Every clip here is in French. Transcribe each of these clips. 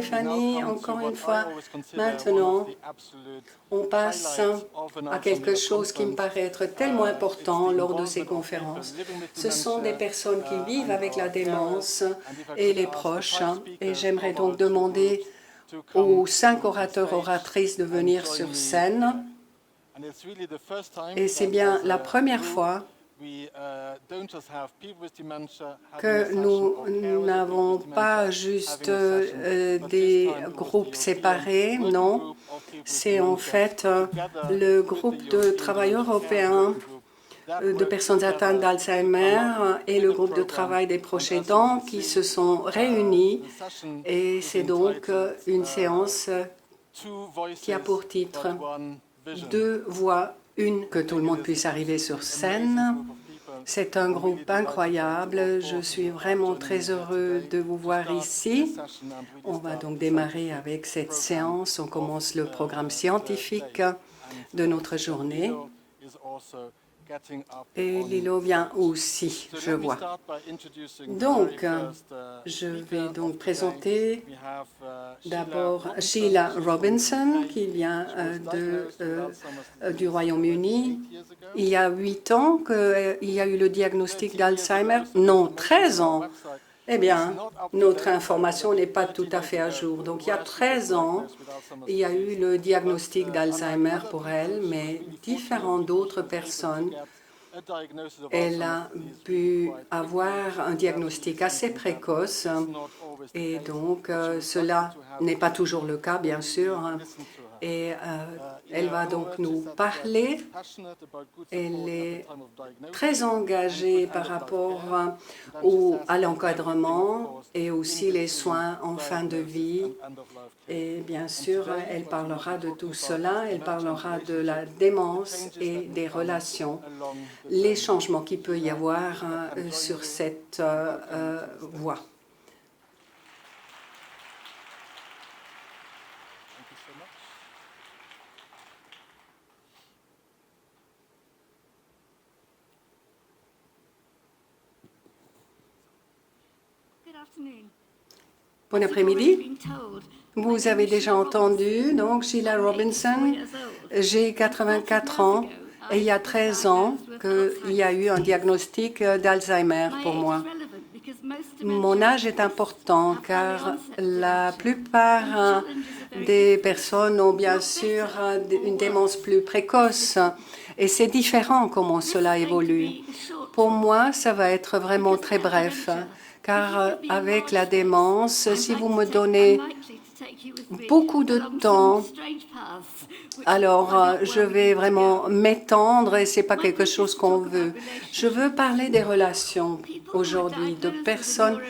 Stéphanie. Encore une fois, maintenant, on passe à quelque chose qui me paraît être tellement important lors de ces conférences. Ce sont des personnes qui vivent avec la démence et les proches. Et j'aimerais donc demander aux 5 orateurs oratrices de venir sur scène. Et c'est bien la première fois que nous n'avons pas juste des groupes séparés, non. C'est en fait le groupe de travail européen de personnes atteintes d'Alzheimer et le groupe de travail des proches aidants qui se sont réunis. Et c'est donc une séance qui a pour titre « Deux voix, une », que tout le monde puisse arriver sur scène. C'est un groupe incroyable. Je suis vraiment très heureux de vous voir ici. On va donc démarrer avec cette séance. On commence le programme scientifique de notre journée. Et Lilo vient aussi, je vois. Donc, je vais donc présenter d'abord Sheila Robinson, qui vient du Royaume-Uni. Il y a 8 ans qu'il y a eu le diagnostic d'Alzheimer. Non, 13 ans. Eh bien, notre information n'est pas tout à fait à jour. Donc, il y a 13 ans, il y a eu le diagnostic d'Alzheimer pour elle, mais différentes d'autres personnes. Elle a pu avoir un diagnostic assez précoce et donc cela n'est pas toujours le cas, bien sûr. Et elle va donc nous parler. Elle est très engagée par rapport à l'encadrement et aussi les soins en fin de vie. Et bien sûr, elle parlera de tout cela. Elle parlera de la démence et des relations, les changements qu'il peut y avoir sur cette voie. Bon après-midi. Vous avez déjà entendu, donc Sheila Robinson, j'ai 84 ans et il y a 13 ans qu'il y a eu un diagnostic d'Alzheimer pour moi. Mon âge est important car la plupart des personnes ont bien sûr une démence plus précoce et c'est différent comment cela évolue. Pour moi, ça va être vraiment très bref. Car avec la démence, si vous me donnez beaucoup de temps, alors je vais vraiment m'étendre et ce n'est pas quelque chose qu'on veut. Je veux parler des relations aujourd'hui, de personnes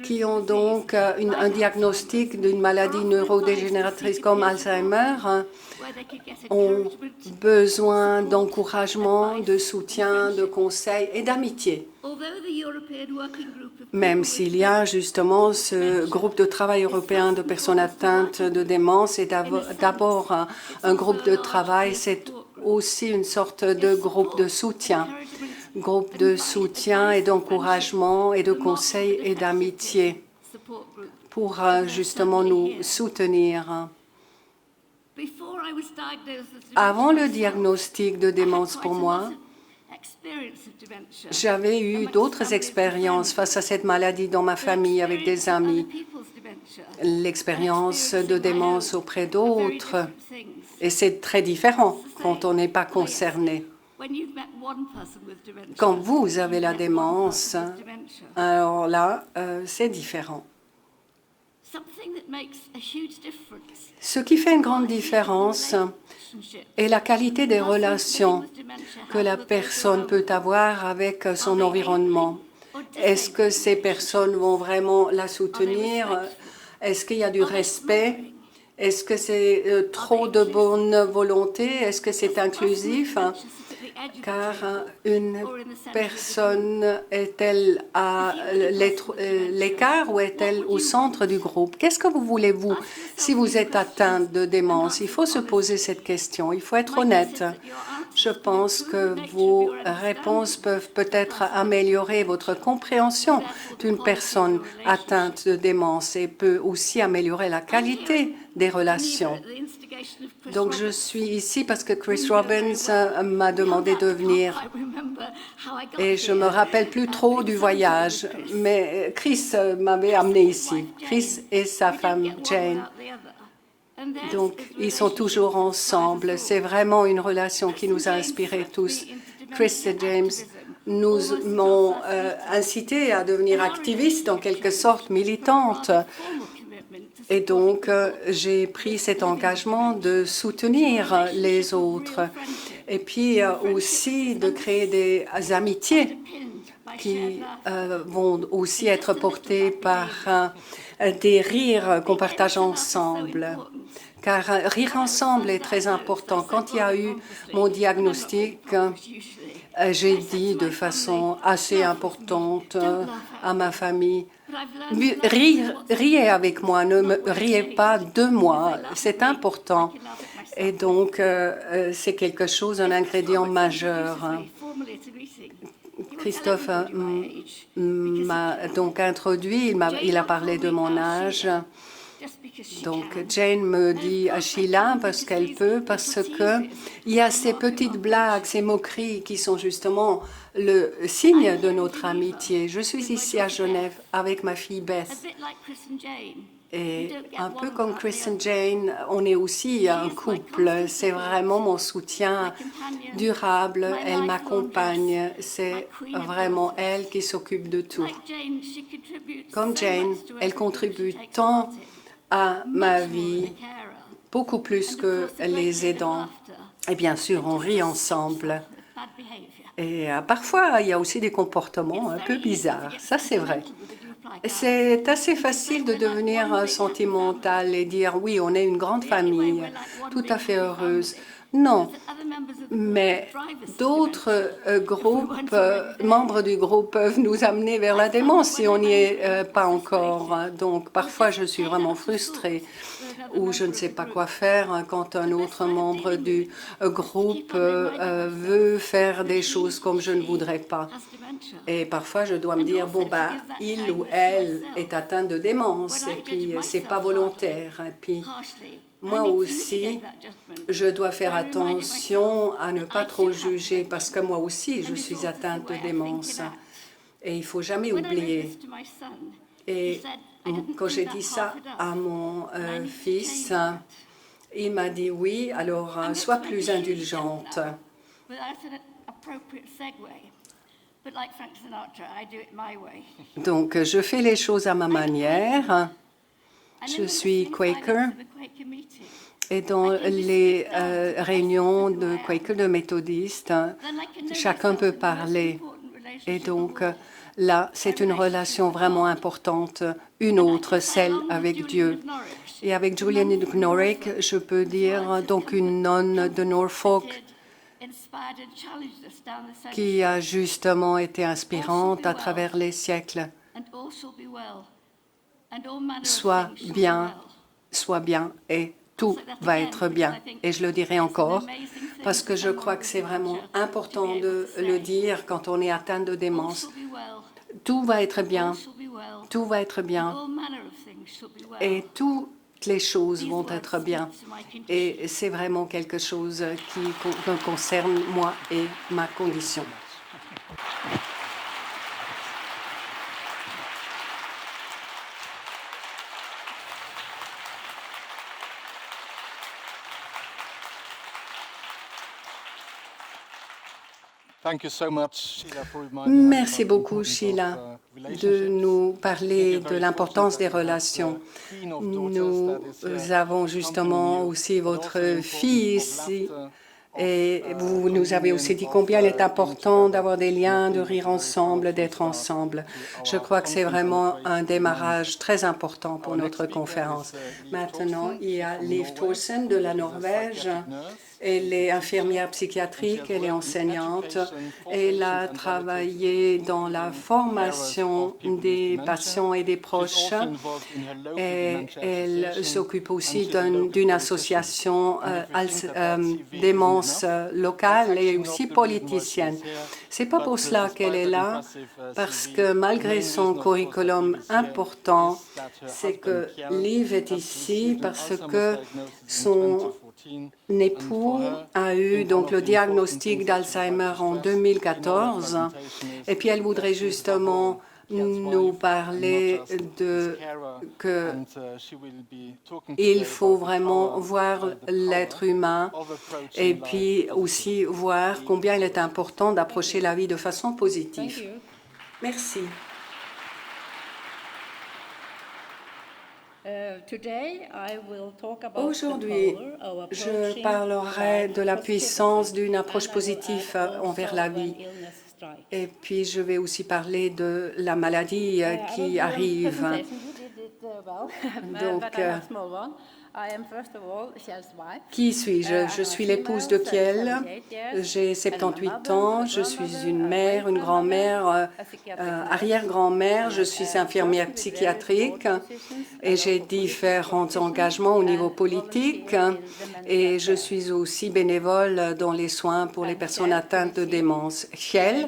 qui ont donc un diagnostic d'une maladie neurodégénératrice comme Alzheimer, ont besoin d'encouragement, de soutien, de conseils et d'amitié. Même s'il y a justement ce groupe de travail européen de personnes atteintes de démence, c'est d'abord un groupe de travail, c'est aussi une sorte de groupe de soutien et d'encouragement et de conseils et d'amitié pour justement nous soutenir. Avant le diagnostic de démence pour moi, j'avais eu d'autres expériences face à cette maladie dans ma famille avec des amis, l'expérience de démence auprès d'autres, et c'est très différent quand on n'est pas concerné. Quand vous avez la démence, alors là, c'est différent. Ce qui fait une grande différence est la qualité des relations que la personne peut avoir avec son environnement. Est-ce que ces personnes vont vraiment la soutenir? Est-ce qu'il y a du respect? Est-ce que c'est trop de bonne volonté? Est-ce que c'est inclusif? car une personne est-elle à l'écart ou est-elle au centre du groupe? Qu'est-ce que vous voulez, vous, si vous êtes atteint de démence? Il faut se poser cette question, il faut être honnête. Je pense que vos réponses peuvent peut-être améliorer votre compréhension d'une personne atteinte de démence et peut aussi améliorer la qualité des relations. Donc, je suis ici parce que Chris Robbins m'a demandé de venir et je me rappelle plus trop du voyage, mais Chris m'avait amené ici. Chris et sa femme Jane. Donc, ils sont toujours ensemble. C'est vraiment une relation qui nous a inspirés tous. Chris et James nous m'ont incité à devenir activistes, en quelque sorte militantes. Et donc, j'ai pris cet engagement de soutenir les autres et puis aussi de créer des amitiés qui vont aussi être portées par des rires qu'on partage ensemble. Car rire ensemble est très important. Quand il y a eu mon diagnostic, j'ai dit de façon assez importante à ma famille, riez avec moi, ne me riez pas de moi, c'est important. Et donc, c'est quelque chose, un ingrédient majeur. Christophe m'a donc introduit, il a parlé de mon âge. Donc, Jane me dit à Sheila parce qu'elle peut, parce qu'il y a ces petites blagues, ces moqueries qui sont justement le signe de notre amitié. Je suis ici à Genève avec ma fille Beth. Et un peu comme Chris et Jane, on est aussi un couple. C'est vraiment mon soutien durable. Elle m'accompagne. C'est vraiment elle qui s'occupe de tout. Comme Jane, elle contribue tant à ma vie, beaucoup plus que les aidants. Et bien sûr, on rit ensemble. Et parfois, il y a aussi des comportements un peu bizarres. Ça, c'est vrai. C'est assez facile de devenir sentimental et dire oui, on est une grande famille, tout à fait heureuse. Non, mais d'autres groupes, membres du groupe peuvent nous amener vers la démence si on n'y est pas encore. Donc parfois je suis vraiment frustrée ou je ne sais pas quoi faire quand un autre membre du groupe veut faire des choses comme je ne voudrais pas. Et parfois, je dois me dire, bon, bah, il ou elle est atteint de démence, et puis c'est pas volontaire. Et puis, moi aussi, je dois faire attention à ne pas trop juger, parce que moi aussi, je suis atteinte de démence. Et il faut jamais oublier. Et quand j'ai dit ça à mon fils, il m'a dit oui, alors sois plus indulgente. Donc, je fais les choses à ma manière. Je suis Quaker. Et dans les réunions de Quaker, de méthodistes, chacun peut parler. Et donc, là, c'est une relation vraiment importante, une autre, celle avec Dieu. Et avec Julian Ignorek, je peux dire, donc une nonne de Norfolk, qui a justement été inspirante à travers les siècles. Sois bien, et tout va être bien. Et je le dirai encore, parce que je crois que c'est vraiment important de le dire quand on est atteint de démence. Tout va être bien, tout va être bien, et toutes les choses vont être bien. Et c'est vraiment quelque chose qui me concerne, moi et ma condition. Merci beaucoup, Sheila, de nous parler de l'importance des relations. Nous avons justement aussi votre fille ici. Et vous nous avez aussi dit combien il est important d'avoir des liens, de rire ensemble, d'être ensemble. Je crois que c'est vraiment un démarrage très important pour notre conférence. Maintenant, il y a Liv Thorsen de la Norvège Elle est infirmière psychiatrique, elle est enseignante. Elle a travaillé dans la formation des patients et des proches. Et elle s'occupe aussi d'une association démence locale et aussi politicienne. C'est pas pour cela qu'elle est là, parce que malgré son curriculum important, c'est que Liv est ici parce que son époux a eu donc le diagnostic d'Alzheimer en 2014 et puis elle voudrait justement nous parler de qu'il faut vraiment voir l'être humain et puis aussi voir combien il est important d'approcher la vie de façon positive. Merci. Aujourd'hui, je parlerai de la puissance d'une approche positive envers la vie. Et puis, je vais aussi parler de la maladie qui arrive. Donc, qui suis-je? Je suis l'épouse de Kjell, j'ai 78 ans, je suis une mère, une grand-mère, arrière-grand-mère, je suis infirmière psychiatrique et j'ai différents engagements au niveau politique et je suis aussi bénévole dans les soins pour les personnes atteintes de démence. Kjell,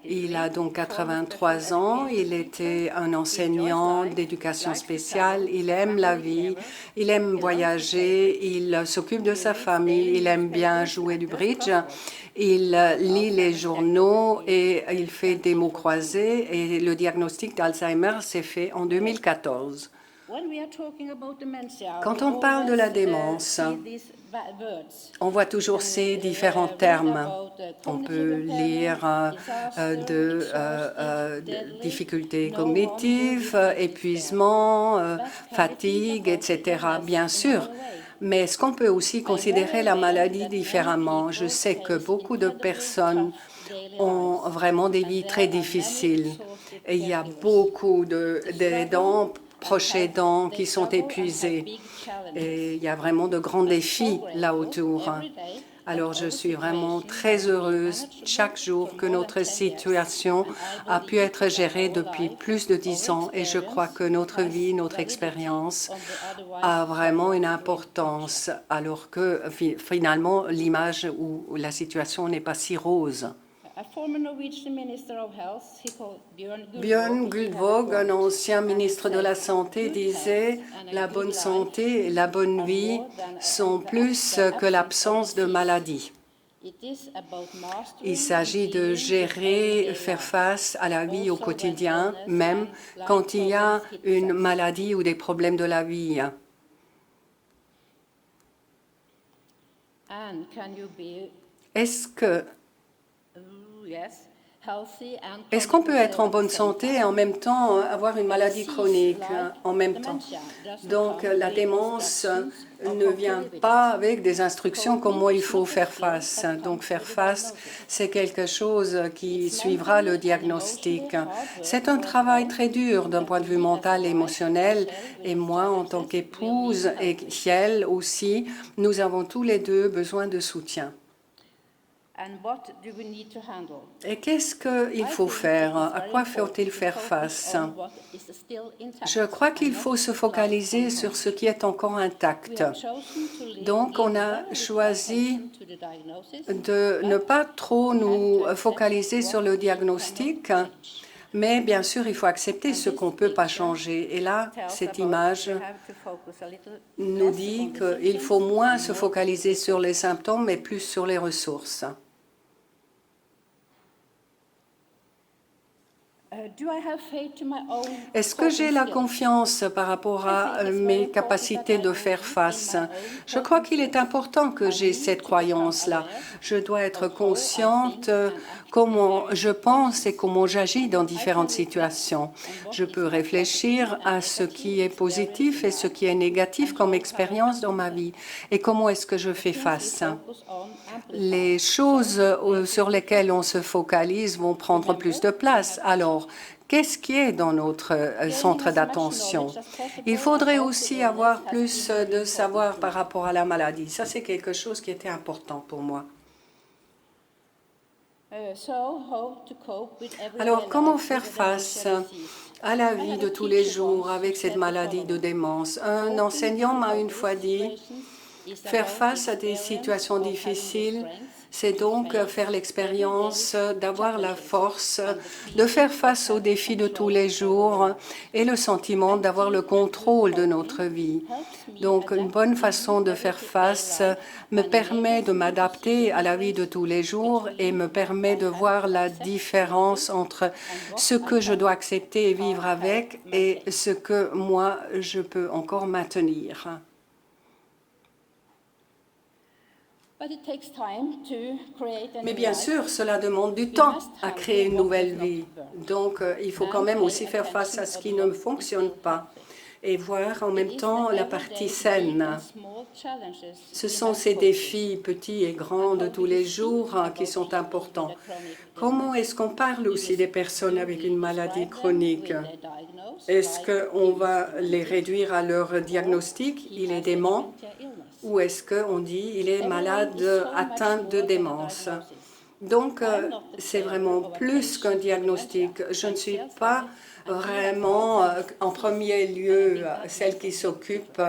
il a donc 83 ans, il était un enseignant d'éducation spéciale, il aime la vie, il aime voyager, il s'occupe de sa famille, il aime bien jouer du bridge, il lit les journaux et il fait des mots croisés et le diagnostic d'Alzheimer s'est fait en 2014. Quand on parle de la démence, on voit toujours ces différents termes. On peut lire de difficultés cognitives, épuisement, fatigue, etc. Bien sûr. Mais est-ce qu'on peut aussi considérer la maladie différemment? Je sais que beaucoup de personnes ont vraiment des vies très difficiles. Et il y a beaucoup d'aidants, proches aidants qui sont épuisés. Et il y a vraiment de grands défis là autour. Alors, je suis vraiment très heureuse chaque jour que notre situation a pu être gérée depuis plus de 10 ans et je crois que notre vie, notre expérience a vraiment une importance alors que finalement l'image ou la situation n'est pas si rose. Bjørn Guldvog, un ancien ministre de la Santé, disait « La bonne santé et la bonne vie sont plus que l'absence de maladie ». Il s'agit de gérer, faire face à la vie au quotidien, même quand il y a une maladie ou des problèmes de la vie. Est-ce qu'on peut être en bonne santé et en même temps avoir une maladie chronique en même temps? Donc la démence ne vient pas avec des instructions comment il faut faire face. Donc faire face, c'est quelque chose qui suivra le diagnostic. C'est un travail très dur d'un point de vue mental et émotionnel. Et moi, en tant qu'épouse et Kjell aussi, nous avons tous les deux besoin de soutien. Et qu'est-ce qu'il faut faire? À quoi faut-il faire face? Je crois qu'il faut se focaliser sur ce qui est encore intact. Donc, on a choisi de ne pas trop nous focaliser sur le diagnostic, mais bien sûr, il faut accepter ce qu'on ne peut pas changer. Et là, cette image nous dit qu'il faut moins se focaliser sur les symptômes, mais plus sur les ressources. Est-ce que j'ai la confiance par rapport à mes capacités de faire face? Je crois qu'il est important que j'ai cette croyance-là. Je dois être consciente comment je pense et comment j'agis dans différentes situations. Je peux réfléchir à ce qui est positif et ce qui est négatif comme expérience dans ma vie et comment est-ce que je fais face. Les choses sur lesquelles on se focalise vont prendre plus de place. Alors, qu'est-ce qui est dans notre centre d'attention. Il faudrait aussi avoir plus de savoir par rapport à la maladie. Ça, c'est quelque chose qui était important pour moi. Alors, comment faire face à la vie de tous les jours avec cette maladie de démence? Un enseignant m'a une fois dit, faire face à des situations difficiles, c'est donc faire l'expérience d'avoir la force de faire face aux défis de tous les jours et le sentiment d'avoir le contrôle de notre vie. Donc, une bonne façon de faire face me permet de m'adapter à la vie de tous les jours et me permet de voir la différence entre ce que je dois accepter et vivre avec et ce que moi, je peux encore maintenir. Mais bien sûr, cela demande du temps à créer une nouvelle vie. Donc, il faut quand même aussi faire face à ce qui ne fonctionne pas et voir en même temps la partie saine. Ce sont ces défis petits et grands de tous les jours qui sont importants. Comment est-ce qu'on parle aussi des personnes avec une maladie chronique? Est-ce qu'on va les réduire à leur diagnostic, il est dément, ou est-ce qu'on dit il est malade atteint de démence? Donc, c'est vraiment plus qu'un diagnostic. Je ne suis pas vraiment, en premier lieu, celle qui s'occupe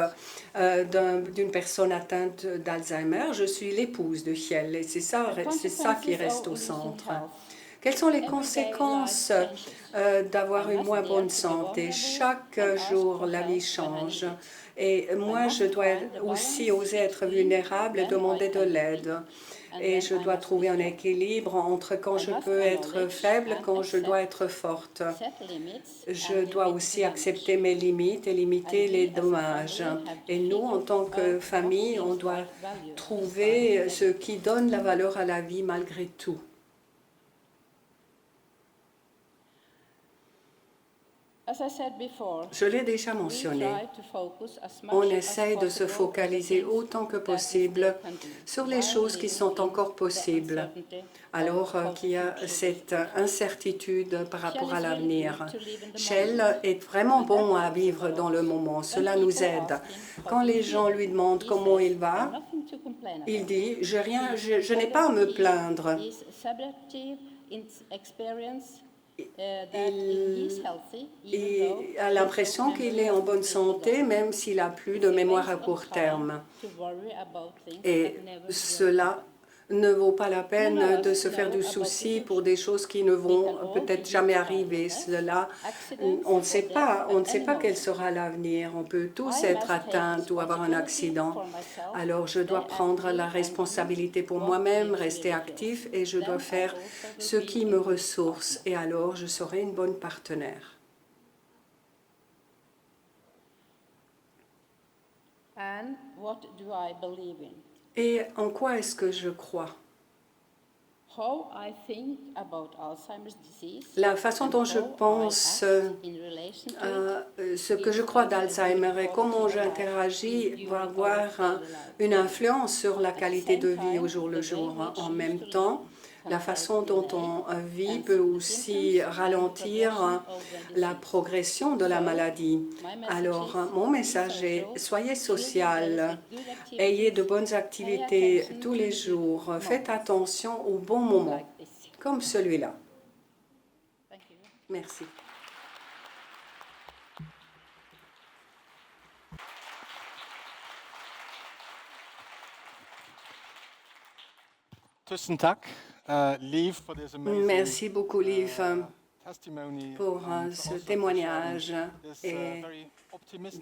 d'une personne atteinte d'Alzheimer. Je suis l'épouse de Kjell et c'est ça qui reste au centre. Quelles sont les conséquences d'avoir une moins bonne santé? Chaque jour, la vie change. Et moi, je dois aussi oser être vulnérable et demander de l'aide. Et je dois trouver un équilibre entre quand je peux être faible, quand je dois être forte. Je dois aussi accepter mes limites et limiter les dommages. Et nous, en tant que famille, on doit trouver ce qui donne la valeur à la vie malgré tout. Je l'ai déjà mentionné, on essaye de se focaliser autant que possible sur les choses qui sont encore possibles, alors qu'il y a cette incertitude par rapport à l'avenir. Shell est vraiment bon à vivre dans le moment, cela nous aide. Quand les gens lui demandent comment il va, il dit « je n'ai pas à me plaindre ». Il a l'impression qu'il est en bonne santé, même s'il n'a plus de mémoire à court terme. Et cela ne vaut pas la peine de se faire du souci pour des choses qui ne vont peut-être jamais arriver. Cela, on ne sait pas quel sera l'avenir. On peut tous être atteints ou avoir un accident. Alors, je dois prendre la responsabilité pour moi-même, rester actif et je dois faire ce qui me ressource. Et alors, je serai une bonne partenaire. And what do I believe in? Et en quoi est-ce que je crois? La façon dont je pense ce que je crois d'Alzheimer et comment j'interagis va avoir une influence sur la qualité de vie au jour le jour. En même temps, la façon dont on vit peut aussi ralentir la progression de la maladie. Alors, mon message est « Soyez social, ayez de bonnes activités tous les jours, faites attention au bon moment, comme celui-là. » Merci. Merci beaucoup, Liv, pour ce témoignage et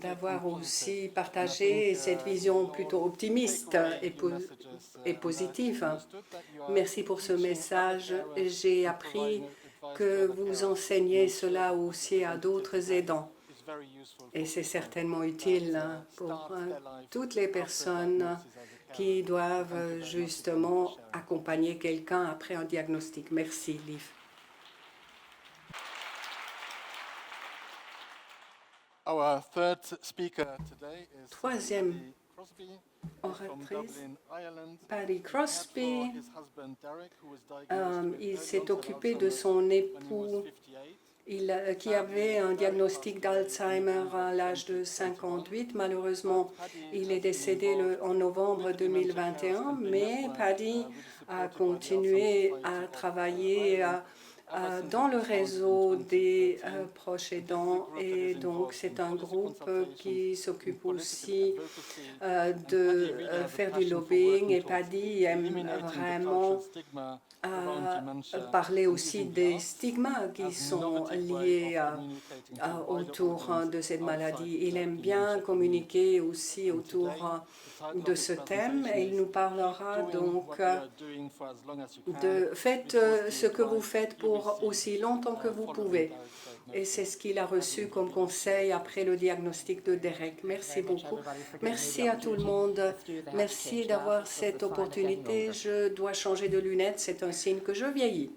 d'avoir aussi partagé cette vision plutôt optimiste et positive. Merci pour ce message. J'ai appris que vous enseignez cela aussi à d'autres aidants. Et c'est certainement utile pour toutes les personnes qui doivent justement accompagner quelqu'un après un diagnostic. Merci, Liv. Troisième oratrice, Paddy Crosby. Il s'est occupé de son époux. qui avait un diagnostic d'Alzheimer à l'âge de 58. Malheureusement, il est décédé en novembre 2021, mais Paddy a continué à travailler dans le réseau des proches aidants, et donc c'est un groupe qui s'occupe aussi de faire du lobbying, et Paddy aime vraiment parler aussi des stigmas qui sont liés autour de cette maladie. Il aime bien communiquer aussi autour de ce thème, et il nous parlera donc de faites ce que vous faites pour aussi longtemps que vous pouvez. Et c'est ce qu'il a reçu comme conseil après le diagnostic de Derek. Merci beaucoup. Merci à tout le monde. Merci d'avoir cette opportunité. Je dois changer de lunettes, c'est un signe que je vieillis.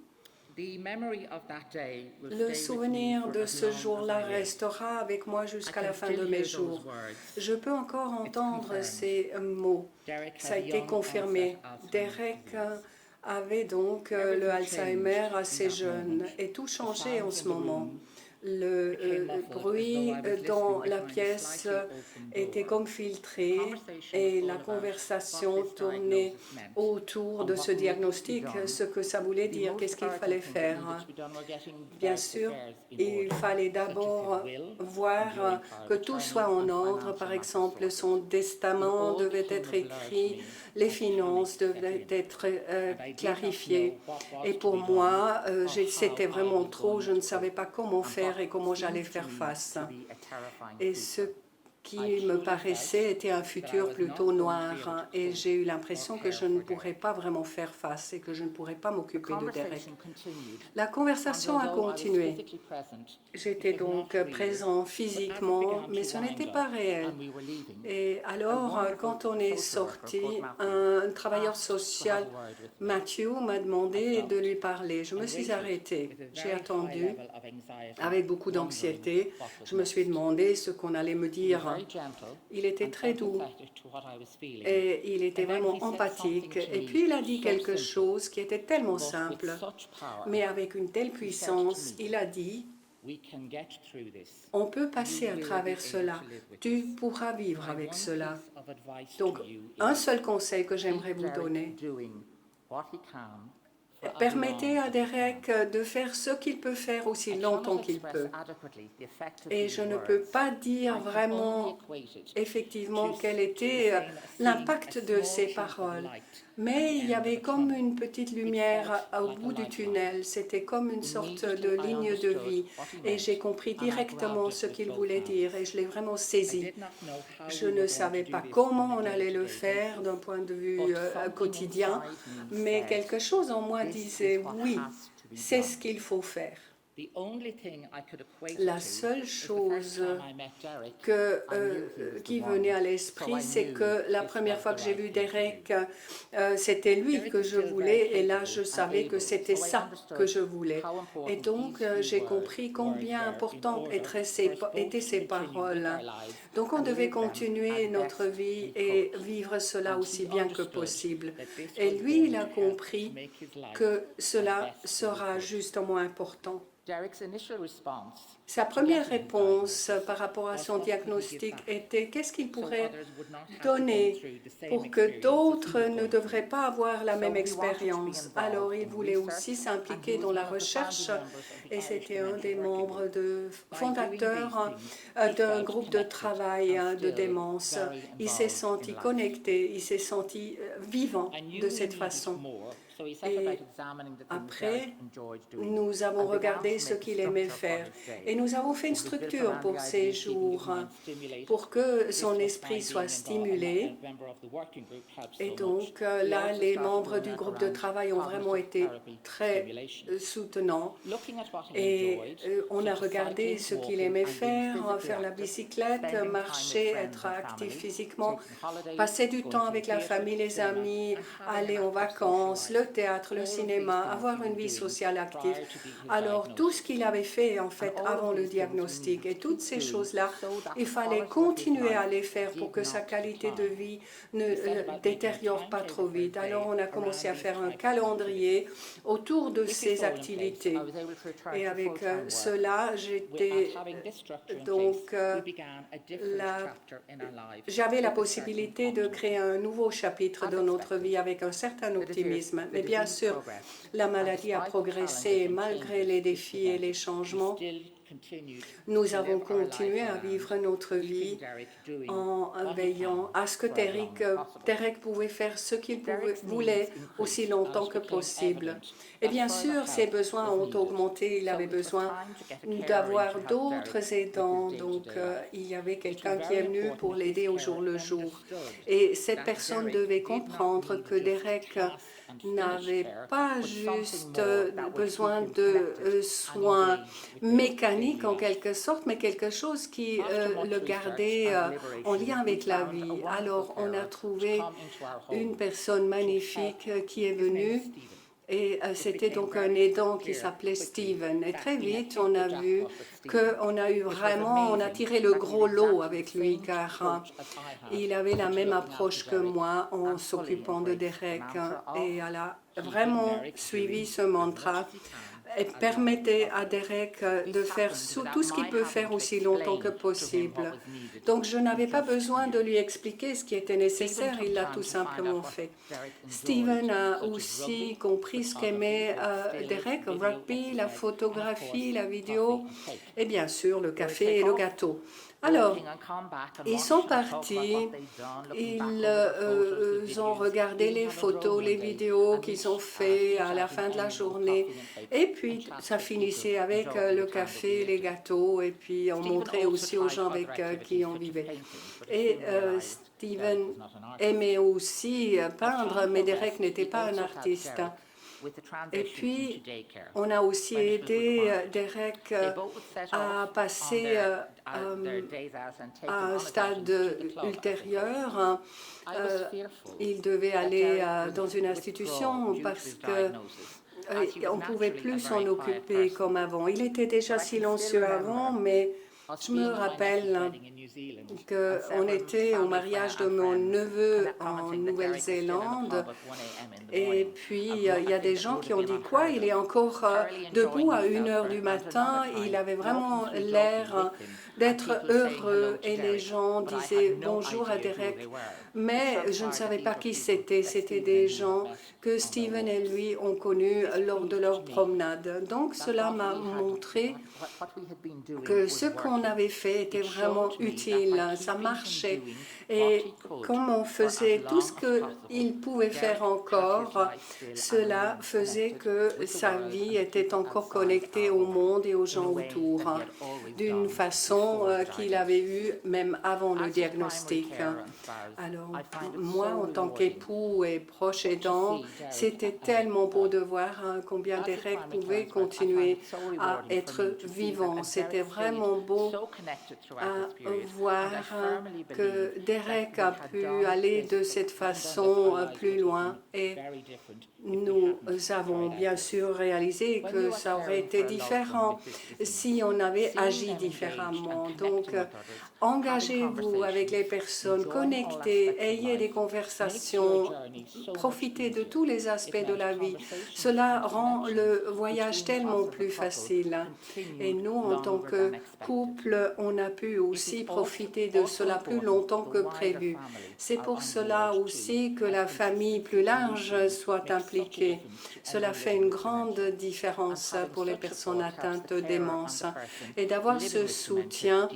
Le souvenir de ce jour-là restera avec moi jusqu'à la fin de mes jours. Je peux encore entendre ces mots. Ça a été confirmé. Derek avait donc le Alzheimer assez jeune, et tout changeait en ce moment. Le bruit dans la pièce était comme filtré, et la conversation tournait autour de ce diagnostic, ce que ça voulait dire, qu'est-ce qu'il fallait faire. Bien sûr, il fallait d'abord voir que tout soit en ordre. Par exemple, son testament devait être écrit, les finances devaient être clarifiées. Et pour moi, c'était vraiment trop, je ne savais pas comment faire et comment j'allais faire face. Et ce qui me paraissait était un futur plutôt noir, et j'ai eu l'impression que je ne pourrais pas vraiment faire face et que je ne pourrais pas m'occuper de Derek. La conversation a continué. J'étais donc présent physiquement, mais ce n'était pas réel. Et alors, quand on est sorti, un travailleur social, Matthew, m'a demandé de lui parler. Je me suis arrêtée. J'ai attendu avec beaucoup d'anxiété. Je me suis demandé ce qu'on allait me dire. Il était très doux et il était vraiment empathique. Et puis il a dit quelque chose qui était tellement simple, mais avec une telle puissance. Il a dit: on peut passer à travers cela. Tu pourras vivre avec cela. Donc, un seul conseil que j'aimerais vous donner: permettez à Derek de faire ce qu'il peut faire aussi longtemps qu'il peut. Et je ne peux pas dire vraiment effectivement quel était l'impact de ces paroles. Mais il y avait comme une petite lumière au bout du tunnel. C'était comme une sorte de ligne de vie. Et j'ai compris directement ce qu'il voulait dire, et je l'ai vraiment saisi. Je ne savais pas comment on allait le faire d'un point de vue quotidien, mais quelque chose en moi disait: oui, c'est ce qu'il faut faire. La seule chose qui venait à l'esprit, c'est que la première fois que j'ai vu Derek, c'était lui que je voulais, et là je savais que c'était ça que je voulais. Et donc j'ai compris combien importantes étaient ces paroles. Donc on devait continuer notre vie et vivre cela aussi bien que possible. Et lui, il a compris que cela sera justement important. Sa première réponse par rapport à son diagnostic était: qu'est-ce qu'il pourrait donner pour que d'autres ne devraient pas avoir la même expérience. Alors il voulait aussi s'impliquer dans la recherche, et c'était un des membres fondateurs d'un groupe de travail de démence. Il s'est senti connecté, il s'est senti vivant de cette façon. Et après, nous avons regardé ce qu'il aimait faire, et nous avons fait une structure pour ces jours, pour que son esprit soit stimulé. Et donc là, les membres du groupe de travail ont vraiment été très soutenants, et on a regardé ce qu'il aimait faire la bicyclette, marcher, être actif physiquement, passer du temps avec la famille, les amis, aller en vacances, le théâtre, le cinéma, avoir une vie sociale active. Alors, tout ce qu'il avait fait, en fait, avant le diagnostic et toutes ces choses-là, il fallait continuer à les faire pour que sa qualité de vie ne détériore pas trop vite. Alors, on a commencé à faire un calendrier autour de ces activités. Et avec cela, j'avais la possibilité de créer un nouveau chapitre dans notre vie avec un certain optimisme. Mais bien sûr, la maladie a progressé malgré les défis et les changements. Nous avons continué à vivre notre vie en veillant à ce que Derek pouvait faire ce qu'il voulait aussi longtemps que possible. Et bien sûr, ses besoins ont augmenté. Il avait besoin d'avoir d'autres aidants. Donc, il y avait quelqu'un qui est venu pour l'aider au jour le jour. Et cette personne devait comprendre que Derek n'avait pas juste besoin de soins mécaniques en quelque sorte, mais quelque chose qui le gardait en lien avec la vie. Alors, on a trouvé une personne magnifique qui est venue. Et c'était donc un aidant qui s'appelait Steven. Et très vite, on a vu qu'on a tiré le gros lot avec lui, car il avait la même approche que moi en s'occupant de Derek. Et elle a vraiment suivi ce mantra et permettait à Derek de faire tout ce qu'il peut faire aussi longtemps que possible. Donc, je n'avais pas besoin de lui expliquer ce qui était nécessaire, il l'a tout simplement fait. Steven a aussi compris ce qu'aimait Derek, le rugby, la photographie, la vidéo et bien sûr le café et le gâteau. Alors, ils sont partis, ils ont regardé les photos, les vidéos qu'ils ont fait à la fin de la journée. Et puis, ça finissait avec le café, les gâteaux, et puis on montrait aussi aux gens avec qui on vivait. Et Steven aimait aussi peindre, mais Derek n'était pas un artiste. Et puis, on a aussi aidé Derek à passer à un stade ultérieur. Il devait aller dans une institution parce qu'on ne pouvait plus s'en occuper comme avant. Il était déjà silencieux avant, mais je me rappelle qu'on était au mariage de mon neveu en Nouvelle-Zélande et puis il y a des gens qui ont dit quoi, il est encore debout à 1h du matin, il avait vraiment l'air d'être heureux et les gens disaient bonjour à Derek, mais je ne savais pas qui c'était. C'était des gens que Steven et lui ont connus lors de leur promenade. Donc cela m'a montré que ce qu'on avait fait était vraiment utile, ça marchait. Et comme on faisait tout ce qu'il pouvait faire encore, cela faisait que sa vie était encore connectée au monde et aux gens autour, d'une façon qu'il avait eue même avant le diagnostic. Alors, moi, en tant qu'époux et proche aidant, c'était tellement beau de voir combien Derek pouvait continuer à être vivant. C'était vraiment beau à voir que Derek a pu aller de cette façon plus loin et nous avons bien sûr réalisé que ça aurait été différent si on avait agi différemment. Donc, engagez-vous avec les personnes, connectez, ayez des conversations, profitez de tous les aspects de la vie. Cela rend le voyage tellement plus facile. Et nous, en tant que couple, on a pu aussi profiter de cela plus longtemps que prévu. C'est pour cela aussi que la famille plus large soit impliquée. Cela fait une grande différence pour les personnes atteintes de démence. Et d'avoir ce soutien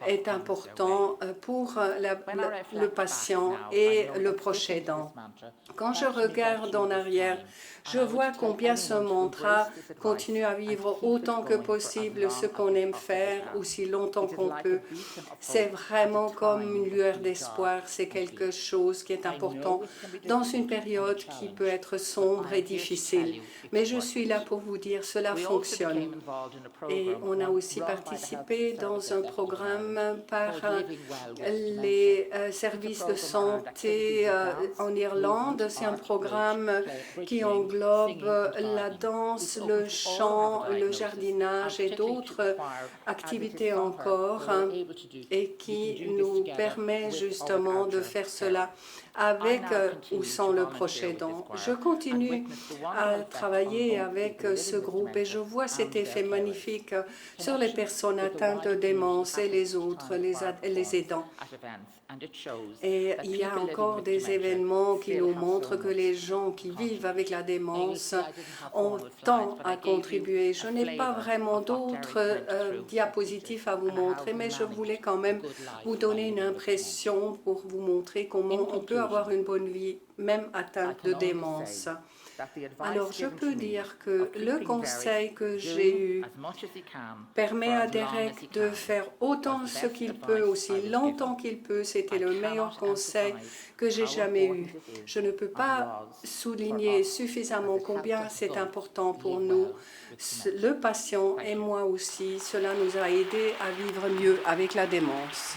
est important pour le patient et le proche aidant. Quand je regarde en arrière, je vois combien ce mantra continue à vivre autant que possible ce qu'on aime faire, aussi aussi longtemps qu'on peut. C'est vraiment comme une lueur d'espoir, c'est quelque chose qui est important dans une période qui peut être sombre et difficile. Mais je suis là pour vous dire, cela fonctionne. Et on a aussi participé dans un programme par les services de santé en Irlande. C'est un programme qui englobe la danse, le chant, le jardinage et d'autres activités encore et qui nous permet justement de faire cela avec ou sans le proche aidant. Je continue à travailler avec ce groupe et je vois cet effet magnifique sur les personnes atteintes de démence et les autres, les aidants. Et il y a encore des événements qui nous montrent que les gens qui vivent avec la démence ont tant à contribuer. Je n'ai pas vraiment d'autres diapositives à vous montrer, mais je voulais quand même vous donner une impression pour vous montrer comment on peut avoir une bonne vie, même atteinte de démence. Alors, je peux dire que le conseil que j'ai eu permet à Derek de faire autant ce qu'il peut, aussi longtemps qu'il peut. C'était le meilleur conseil que j'ai jamais eu. Je ne peux pas souligner suffisamment combien c'est important pour nous, le patient et moi aussi. Cela nous a aidés à vivre mieux avec la démence.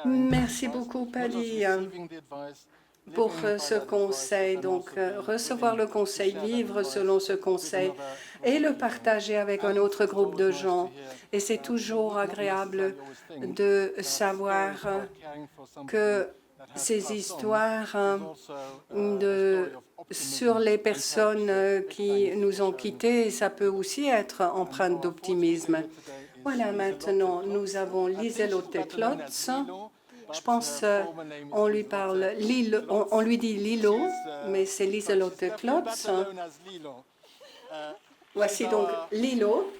Merci beaucoup, Paddy, pour ce conseil. Donc, recevoir le conseil, vivre selon ce conseil et le partager avec un autre groupe de gens. Et c'est toujours agréable de savoir que ces histoires sur les personnes qui nous ont quittés, ça peut aussi être empreinte d'optimisme. Voilà, maintenant, nous avons Lieselotte Klotz. Je pense on lui parle, on lui dit Lilo, mais c'est Lieselotte Klotz. Voici donc Lilo,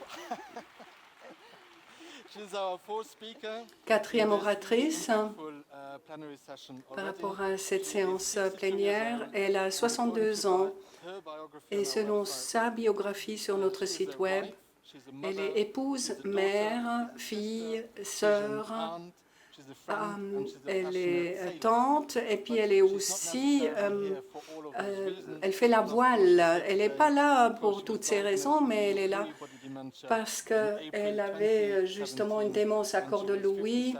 quatrième oratrice par rapport à cette séance plénière. Elle a 62 ans et selon sa biographie sur notre site web, elle est épouse, mère, fille, sœur, elle est tante et puis elle est aussi, elle fait la voile. Elle n'est pas là pour toutes ces raisons, mais elle est là parce qu'elle avait justement une démence à corps de Louis.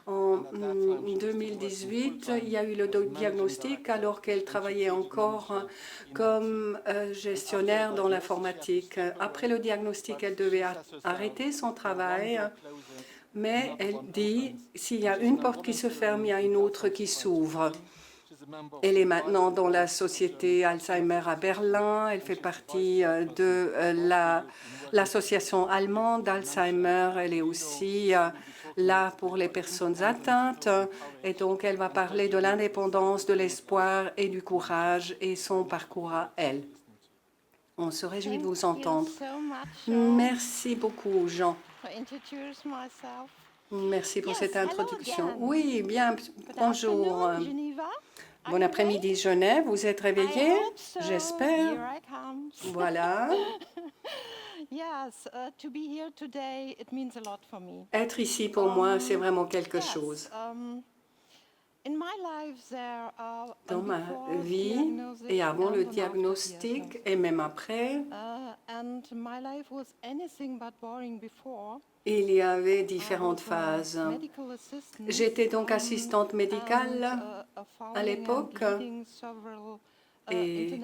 En 2018, il y a eu le diagnostic alors qu'elle travaillait encore comme gestionnaire dans l'informatique. Après le diagnostic, elle devait arrêter son travail. Mais elle dit, s'il y a une porte qui se ferme, il y a une autre qui s'ouvre. Elle est maintenant dans la société Alzheimer à Berlin. Elle fait partie de l'association allemande d'Alzheimer. Elle est aussi là pour les personnes atteintes. Et donc, elle va parler de l'indépendance, de l'espoir et du courage et son parcours à elle. On se réjouit de vous entendre. Merci beaucoup, Jean. Merci pour cette introduction. Oui, bien, bonjour. Bon après-midi, Genève. Vous êtes réveillés? J'espère. Voilà. Être ici pour moi, c'est vraiment quelque chose. Dans ma vie et avant le diagnostic et même après, il y avait différentes phases. J'étais donc assistante médicale à l'époque et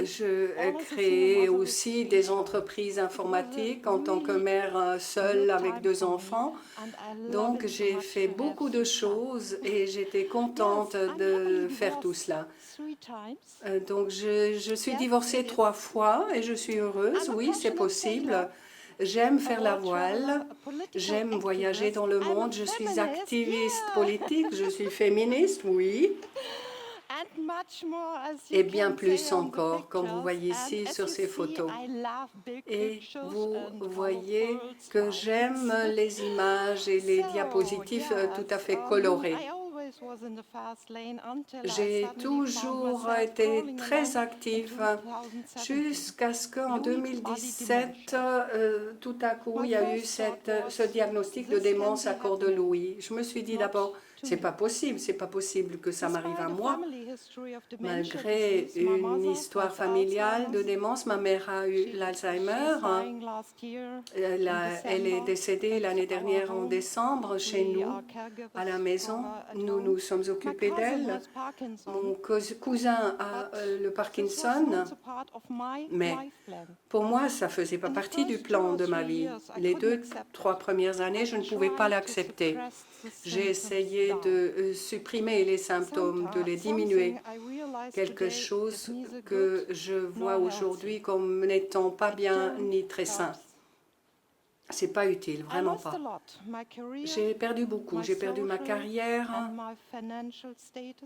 je créais aussi des entreprises informatiques en tant que mère seule avec 2 enfants. Donc j'ai fait beaucoup de choses et j'étais contente de faire tout cela. Donc je suis divorcée 3 fois et je suis heureuse. Oui, c'est possible. J'aime faire la voile, j'aime voyager dans le monde, je suis activiste politique, je suis féministe, oui. Et bien plus encore, comme vous voyez ici sur ces photos. Et vous voyez que j'aime les images et les diapositives tout à fait colorées. J'ai toujours été très active jusqu'à ce qu'en 2017, tout à coup, il y a eu ce diagnostic de démence à Cœur de Louis. Je me suis dit d'abord, c'est pas possible que ça m'arrive à moi. Malgré une histoire familiale de démence, ma mère a eu l'Alzheimer. Elle est décédée l'année dernière en décembre chez nous, à la maison. Nous nous sommes occupés d'elle. Mon cousin a le Parkinson, mais pour moi, ça ne faisait pas partie du plan de ma vie. Les 2-3 premières années, je ne pouvais pas l'accepter. J'ai essayé de supprimer les symptômes, de les diminuer. Quelque chose que je vois aujourd'hui comme n'étant pas bien ni très sain. C'est pas utile, vraiment pas. J'ai perdu beaucoup. J'ai perdu ma carrière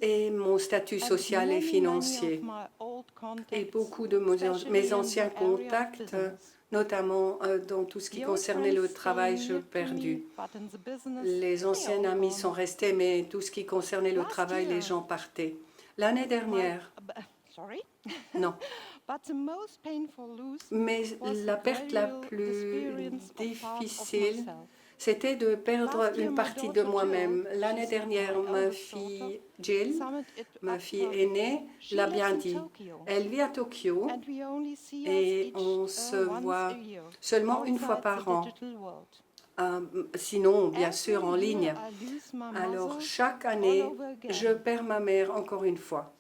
et mon statut social et financier. Et beaucoup de mes anciens contacts, notamment dans tout ce qui concernait le travail, je l'ai perdu. Les anciens amis sont restés, mais tout ce qui concernait le travail, les gens partaient. L'année dernière, non. Mais la perte la plus difficile, c'était de perdre une partie de moi-même. L'année dernière, ma fille Jill, ma fille aînée, l'a bien dit. Elle vit à Tokyo et on se voit seulement une fois par an. Sinon, bien sûr, en ligne. Alors, chaque année, je perds ma mère encore une fois.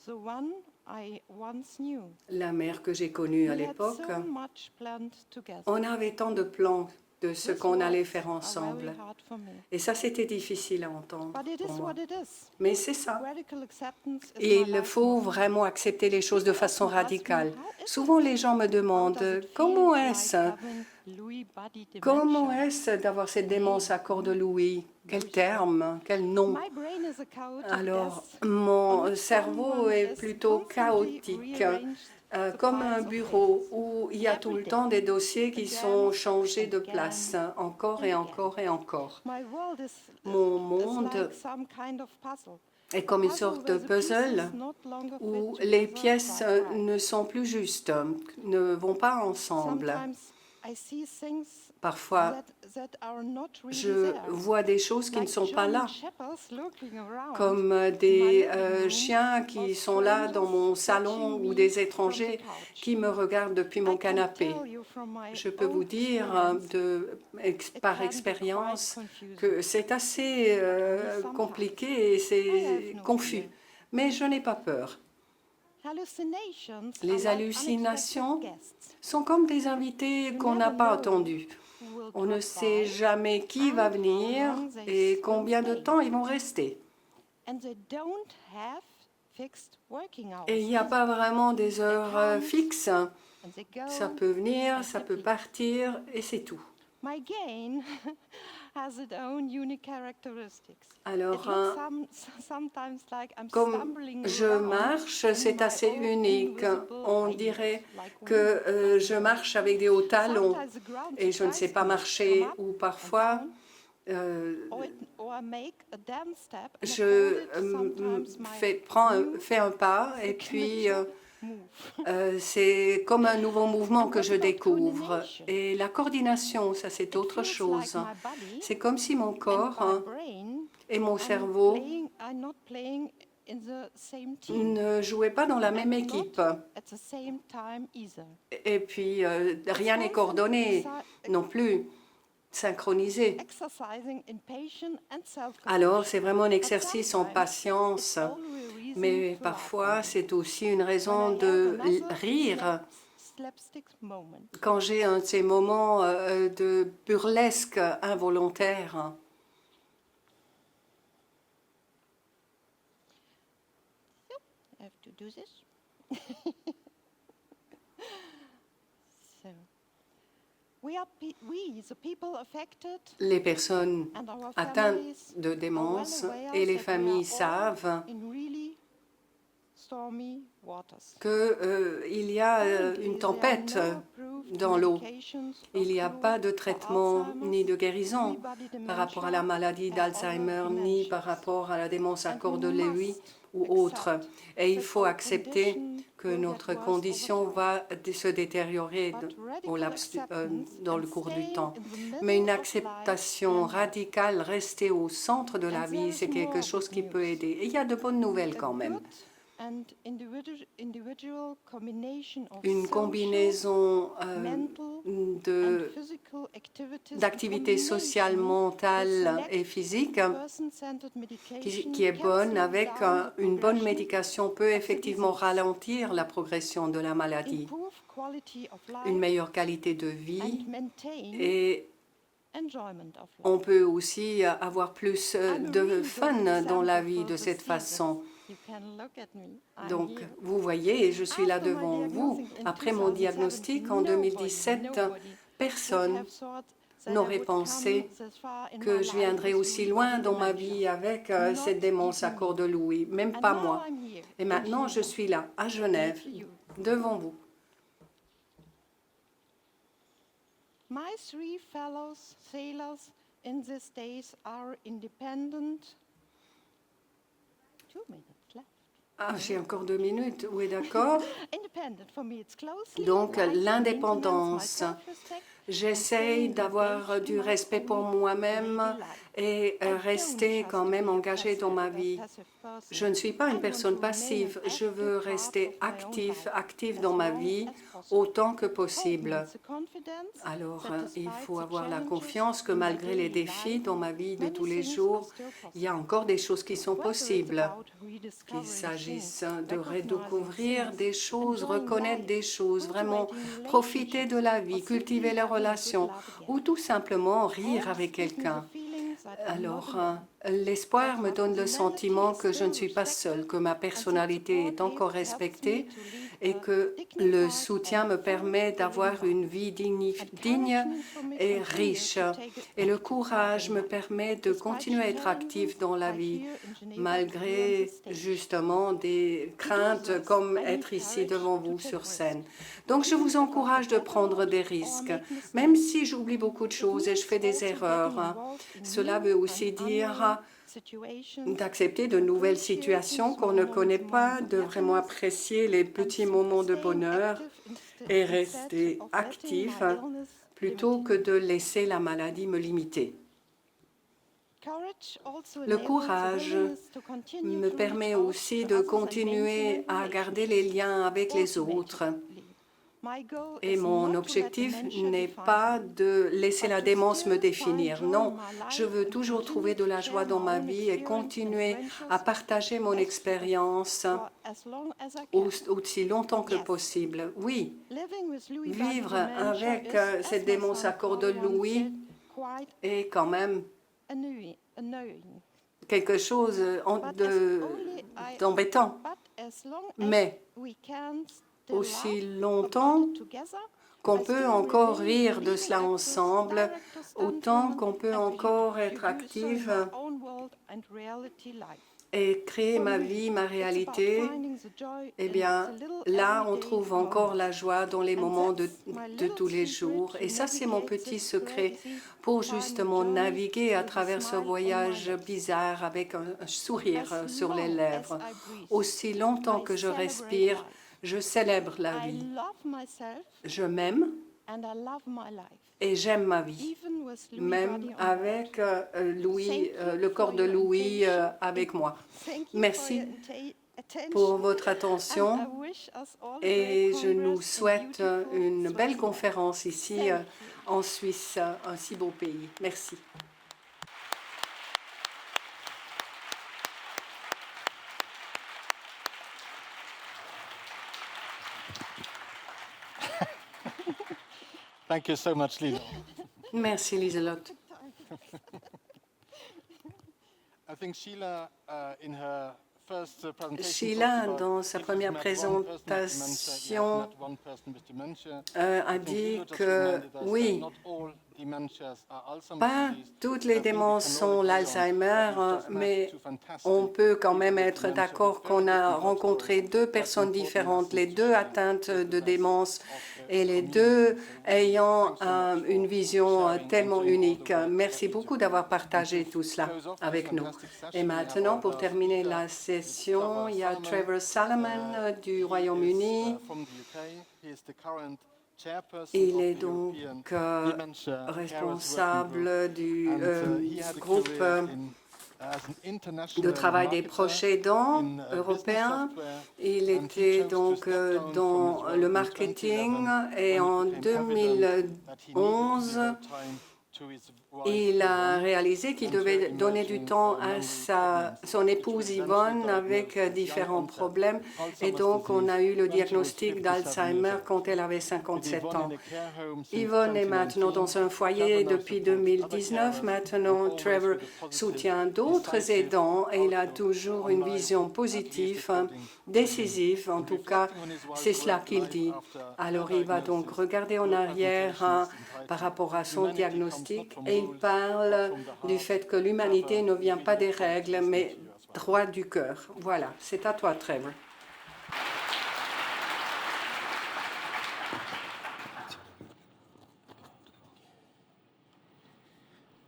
La mère que j'ai connue à l'époque, on avait tant de plans de ce qu'on allait faire ensemble. Et ça, c'était difficile à entendre pour moi. Mais c'est ça. Il faut vraiment accepter les choses de façon radicale. Souvent, les gens me demandent comment est-ce d'avoir cette démence à Cœur de Louis? Quel terme, quel nom? Alors, mon cerveau est plutôt chaotique, comme un bureau où il y a tout le temps des dossiers qui sont changés de place, encore et encore et encore. Mon monde est comme une sorte de puzzle où les pièces ne sont plus justes, ne vont pas ensemble. Parfois, je vois des choses qui ne sont pas là, comme des chiens qui sont là dans mon salon ou des étrangers qui me regardent depuis mon canapé. Je peux vous dire par expérience que c'est assez compliqué et c'est confus, mais je n'ai pas peur. Les hallucinations sont comme des invités qu'on n'a pas attendus. On ne sait jamais qui va venir et combien de temps ils vont rester. Et il n'y a pas vraiment des heures fixes. Ça peut venir, ça peut partir et c'est tout. Alors, comme je marche, c'est assez unique. On dirait que je marche avec des hauts talons et je ne sais pas marcher, ou parfois je fais un pas et puis c'est comme un nouveau mouvement que je découvre. Et la coordination, ça c'est autre chose. C'est comme si mon corps et mon cerveau ne jouaient pas dans la même équipe. Et puis rien n'est coordonné non plus, synchronisé. Alors c'est vraiment un exercice en patience. Mais parfois, c'est aussi une raison de rire. Quand j'ai un de ces moments de burlesque involontaire. Les personnes atteintes de démence et les familles savent qu'il y a une tempête dans l'eau. Il n'y a pas de traitement ni de guérison par rapport à la maladie d'Alzheimer, ni par rapport à la démence à corps de Lewy ou autre. Et il faut accepter que notre condition va se détériorer dans le cours du temps. Mais une acceptation radicale, rester au centre de la vie, c'est quelque chose qui peut aider. Et il y a de bonnes nouvelles quand même. Une combinaison d'activités sociales, mentales et physiques qui est bonne avec une bonne médication peut effectivement ralentir la progression de la maladie, une meilleure qualité de vie et on peut aussi avoir plus de fun dans la vie de cette façon. Donc, vous voyez, je suis là devant vous. Après mon diagnostic en 2017, personne n'aurait pensé que je viendrais aussi loin dans ma vie avec cette démence à corps de Lewy, même pas moi. Et maintenant, je suis là, à Genève, devant vous. My 3 fellow sailors in these days are independent. 2 minutes left. Ah, j'ai encore 2 minutes, oui, d'accord. Donc, l'indépendance. J'essaye d'avoir du respect pour moi-même et rester quand même engagée dans ma vie. Je ne suis pas une personne passive. Je veux rester active dans ma vie autant que possible. Alors, il faut avoir la confiance que malgré les défis dans ma vie de tous les jours, il y a encore des choses qui sont possibles. Qu'il s'agisse de redécouvrir des choses, reconnaître des choses, vraiment profiter de la vie, cultiver les relations ou tout simplement rire avec quelqu'un. Alors, l'espoir me donne le sentiment que je ne suis pas seule, que ma personnalité est encore respectée et que le soutien me permet d'avoir une vie digne et riche. Et le courage me permet de continuer à être active dans la vie, malgré justement des craintes comme être ici devant vous sur scène. Donc, je vous encourage de prendre des risques, même si j'oublie beaucoup de choses et je fais des erreurs. Cela veut aussi dire d'accepter de nouvelles situations qu'on ne connaît pas, de vraiment apprécier les petits moments de bonheur et rester actif plutôt que de laisser la maladie me limiter. Le courage me permet aussi de continuer à garder les liens avec les autres. Et mon objectif n'est pas de laisser la démence me définir. Non, je veux toujours trouver de la joie dans ma vie et continuer à partager mon expérience aussi longtemps que possible. Oui, vivre avec cette démence à corps de Lewy est quand même quelque chose d'embêtant. Mais aussi longtemps qu'on peut encore rire de cela ensemble, autant qu'on peut encore être active et créer ma vie, ma réalité, eh bien, là, on trouve encore la joie dans les moments de tous les jours. Et ça, c'est mon petit secret pour justement naviguer à travers ce voyage bizarre avec un sourire sur les lèvres. Aussi longtemps que je respire, je célèbre la vie. Je m'aime et j'aime ma vie, même avec le corps de Lewy avec moi. Merci pour votre attention et je nous souhaite une belle conférence ici en Suisse, un si beau pays. Merci. Thank you so much, Lila. Merci, Lieselotte. I think Sheila, in her first Sheila, dans sa première présentation, a dit que oui, Pas toutes les démences sont l'Alzheimer, mais on peut quand même être d'accord qu'on a rencontré deux personnes différentes, les deux atteintes de démence et les deux ayant une vision tellement unique. Merci beaucoup d'avoir partagé tout cela avec nous. Et maintenant, pour terminer la session, il y a Trevor Salomon du Royaume-Uni. Il est donc responsable du groupe de travail des proches aidants européens. Il était donc dans le marketing et en 2011, il a réalisé qu'il devait donner du temps à son épouse Yvonne avec différents problèmes. Et donc, on a eu le diagnostic d'Alzheimer quand elle avait 57 ans. Yvonne est maintenant dans un foyer depuis 2019. Maintenant, Trevor soutient d'autres aidants et il a toujours une vision positive, décisive. En tout cas, c'est cela qu'il dit. Alors, il va donc regarder en arrière par rapport à son diagnostic et il parle du fait que l'humanité ne vient pas des règles, mais droit du cœur. Voilà, c'est à toi, Trevor.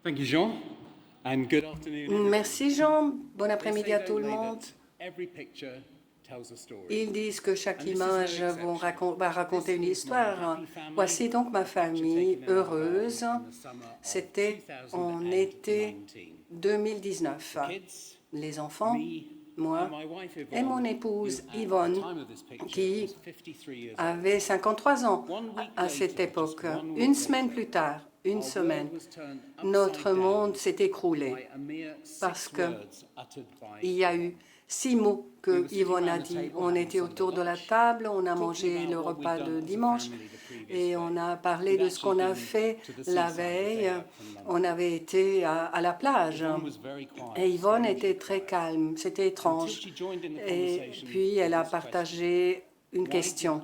Thank you, Jean, and good afternoon. Merci, Jean. Bon après-midi à tout le monde. Ils disent que chaque image va raconter une histoire. Voici donc ma famille heureuse. C'était en été 2019. Les enfants, moi et mon épouse Yvonne, qui avait 53 ans à cette époque. Une semaine plus tard, une semaine, notre monde s'est écroulé parce qu'il y a eu 6 mots que Yvonne a dit. On était autour de la table, on a mangé le repas de dimanche et on a parlé de ce qu'on a fait la veille. On avait été à la plage et Yvonne était très calme. C'était étrange. Et puis, elle a partagé une question.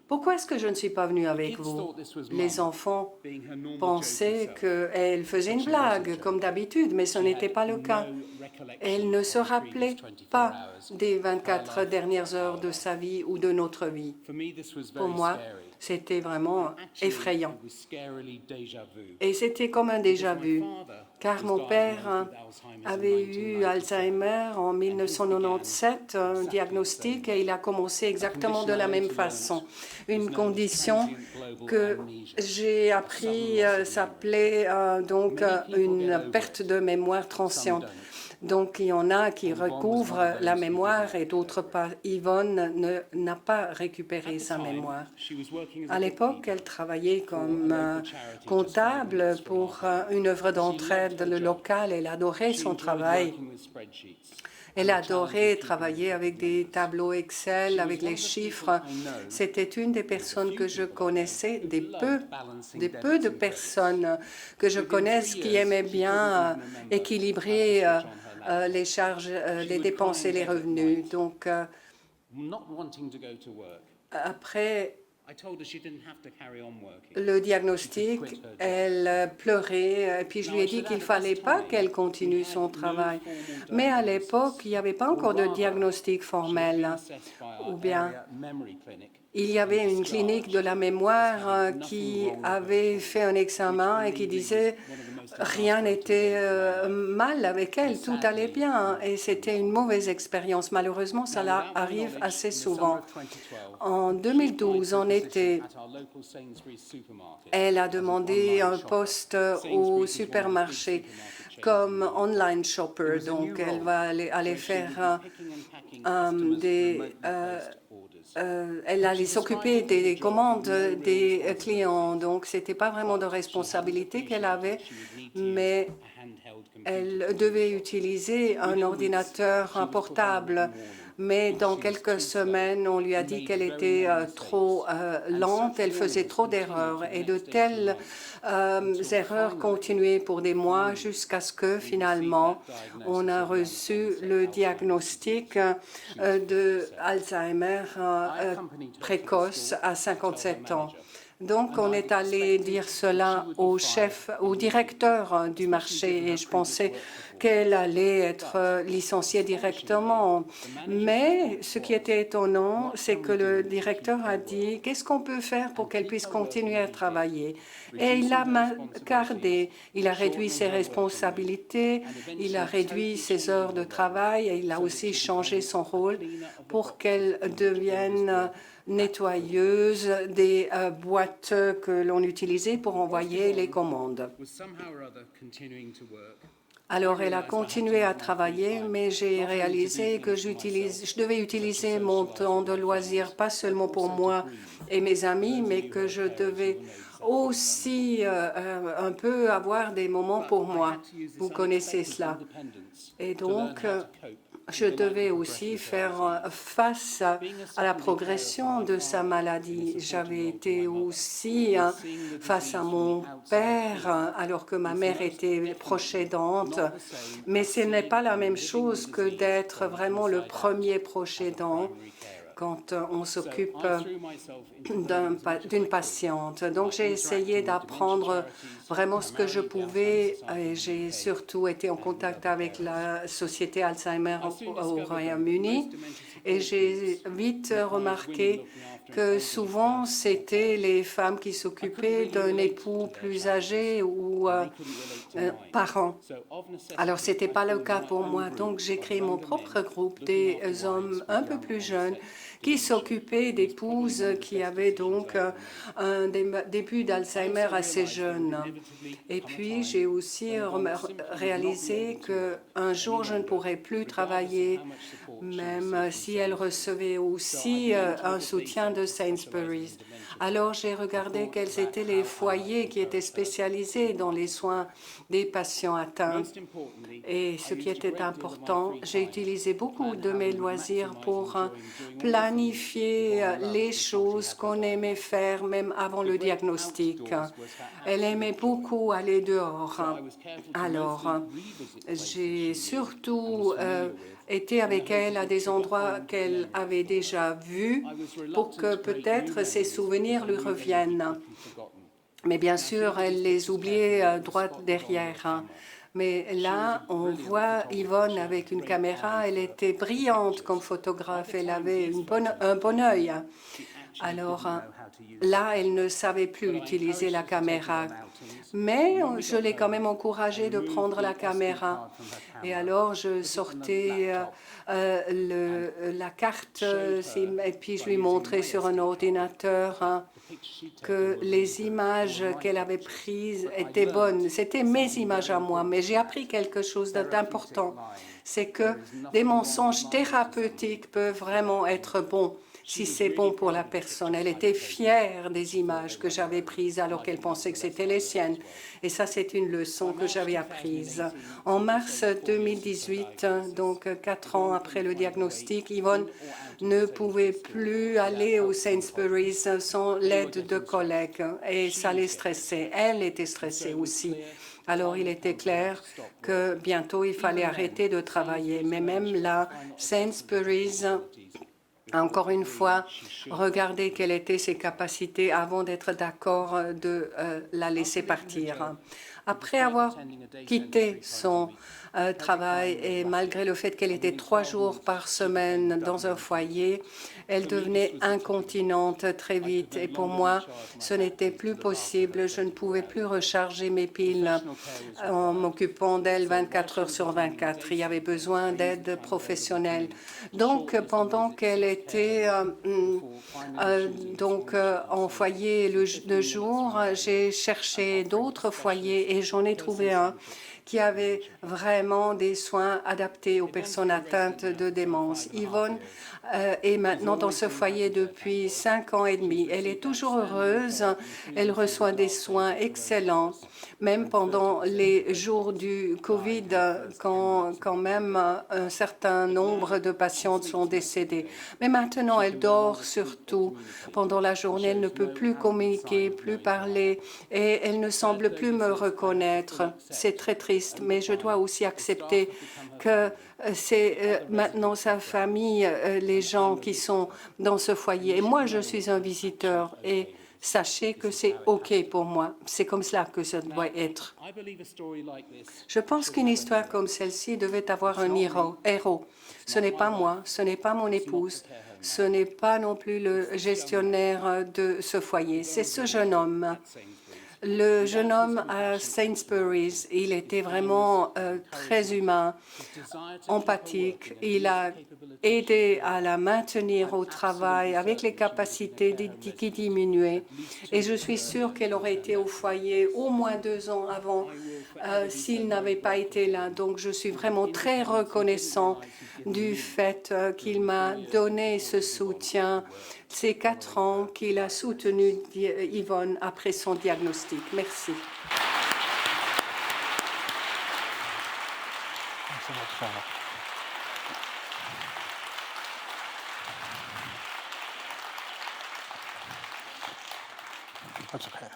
Pourquoi est-ce que je ne suis pas venue avec vous? Les enfants pensaient qu'elle faisait une blague, comme d'habitude, mais ce n'était pas le cas. Elle ne se rappelait pas des 24 dernières heures de sa vie ou de notre vie. Pour moi, c'était vraiment effrayant. Et c'était comme un déjà-vu, car mon père avait eu Alzheimer en 1997, un diagnostic, et il a commencé exactement de la même façon. Une condition que j'ai appris s'appelait donc une perte de mémoire transiente. Donc, il y en a qui recouvrent la mémoire et d'autres pas. Yvonne n'a pas récupéré sa mémoire. À l'époque, elle travaillait comme comptable pour une œuvre d'entraide locale. Elle adorait son travail. Elle adorait travailler avec des tableaux Excel, avec les chiffres. C'était une des personnes que je connaissais, des peu de personnes que je connaisse qui aimaient bien équilibrer les charges, les dépenses et les revenus. Donc, après le diagnostic, elle pleurait, et puis je lui ai dit qu'il ne fallait pas qu'elle continue son travail. Mais à l'époque, il n'y avait pas encore de diagnostic formel, ou bien il y avait une clinique de la mémoire qui avait fait un examen et qui disait rien n'était mal avec elle, tout allait bien. Et c'était une mauvaise expérience. Malheureusement, ça arrive assez souvent. En 2012, en été, elle a demandé un poste au supermarché comme online shopper. Donc, elle va aller faire elle allait s'occuper des commandes des clients. Donc, ce n'était pas vraiment de responsabilité qu'elle avait, mais elle devait utiliser un ordinateur portable. Mais dans quelques semaines, on lui a dit qu'elle était trop lente, elle faisait trop d'erreurs. Et de telles erreurs continuaient pour des mois jusqu'à ce que finalement, on a reçu le diagnostic de Alzheimer précoce à 57 ans. Donc, on est allé dire cela au chef, au directeur du marché, et je pensais qu'elle allait être licenciée directement. Mais ce qui était étonnant, c'est que le directeur a dit « Qu'est-ce qu'on peut faire pour qu'elle puisse continuer à travailler ?» Et il l'a gardé. Il a réduit ses responsabilités, il a réduit ses heures de travail et il a aussi changé son rôle pour qu'elle devienne nettoyeuse des boîtes que l'on utilisait pour envoyer les commandes. Alors, elle a continué à travailler, mais j'ai réalisé que je devais utiliser mon temps de loisir, pas seulement pour moi et mes amis, mais que je devais aussi un peu avoir des moments pour moi. Vous connaissez cela. Et donc, je devais aussi faire face à la progression de sa maladie. J'avais été aussi face à mon père, alors que ma mère était proche aidante. Mais ce n'est pas la même chose que d'être vraiment le premier proche aidant quand on s'occupe d'une patiente. Donc, j'ai essayé d'apprendre vraiment ce que je pouvais et j'ai surtout été en contact avec la Société Alzheimer au Royaume-Uni et j'ai vite remarqué que souvent, c'était les femmes qui s'occupaient d'un époux plus âgé ou parents. Alors, ce n'était pas le cas pour moi. Donc, j'ai créé mon propre groupe des hommes un peu plus jeunes qui s'occupaient d'épouses qui avaient donc un début d'Alzheimer assez jeune. Et puis, j'ai aussi réalisé qu'un jour, je ne pourrais plus travailler, même si elle recevait aussi un soutien de Sainsbury's. Alors, j'ai regardé quels étaient les foyers qui étaient spécialisés dans les soins des patients atteints. Et ce qui était important, j'ai utilisé beaucoup de mes loisirs pour planifier les choses qu'on aimait faire même avant le diagnostic. Elle aimait beaucoup aller dehors. Alors, j'ai surtout été avec elle à des endroits qu'elle avait déjà vus pour que peut-être ses souvenirs lui reviennent. Mais bien sûr, elle les oubliait droit derrière. Mais là, on voit Yvonne avec une caméra. Elle était brillante comme photographe. Elle avait un bon œil. Alors là, elle ne savait plus utiliser la caméra. Mais je l'ai quand même encouragée de prendre la caméra. Et alors, je sortais la carte et puis je lui montrais sur un ordinateur que les images qu'elle avait prises étaient bonnes. C'était mes images à moi, mais j'ai appris quelque chose d'important. C'est que des mensonges thérapeutiques peuvent vraiment être bons si c'est bon pour la personne. Elle était fière des images que j'avais prises alors qu'elle pensait que c'était les siennes. Et ça, c'est une leçon que j'avais apprise. En mars 2018, donc 4 ans après le diagnostic, Yvonne ne pouvait plus aller au Sainsbury's sans l'aide de collègues. Et ça les stressait. Elle était stressée aussi. Alors, il était clair que bientôt, il fallait arrêter de travailler. Mais même là, Sainsbury's encore une fois, regarder quelles étaient ses capacités avant d'être d'accord de la laisser partir. Après avoir quitté son travail et malgré le fait qu'elle était 3 jours par semaine dans un foyer, elle devenait incontinente très vite. Et pour moi, ce n'était plus possible. Je ne pouvais plus recharger mes piles en m'occupant d'elle 24 heures sur 24. Il y avait besoin d'aide professionnelle. Donc, pendant qu'elle était en foyer le jour, j'ai cherché d'autres foyers et j'en ai trouvé un qui avait vraiment des soins adaptés aux personnes atteintes de démence. Yvonne est maintenant dans ce foyer depuis 5 ans et demi. Elle est toujours heureuse. Elle reçoit des soins excellents, même pendant les jours du Covid, quand même un certain nombre de patientes sont décédées. Mais maintenant, elle dort surtout. Pendant la journée, elle ne peut plus communiquer, plus parler et elle ne semble plus me reconnaître. C'est très triste, mais je dois aussi accepter que c'est maintenant sa famille, les gens qui sont dans ce foyer. Et moi, je suis un visiteur et sachez que c'est OK pour moi. C'est comme cela que ça doit être. I believe a story like this. Je pense qu'une histoire comme celle-ci devait avoir un héros. Ce n'est pas moi, ce n'est pas mon épouse, ce n'est pas non plus le gestionnaire de ce foyer. C'est ce jeune homme. Le jeune homme à Sainsbury's, il était vraiment très humain, empathique. Il a aidé à la maintenir au travail avec les capacités qui diminuaient. Et je suis sûre qu'elle aurait été au foyer au moins 2 ans avant s'il n'avait pas été là. Donc je suis vraiment très reconnaissant du fait qu'il m'a donné ce soutien, ces 4 ans qu'il a soutenu Yvonne après son diagnostic. Merci. Thanks so much, Trevor. That's okay.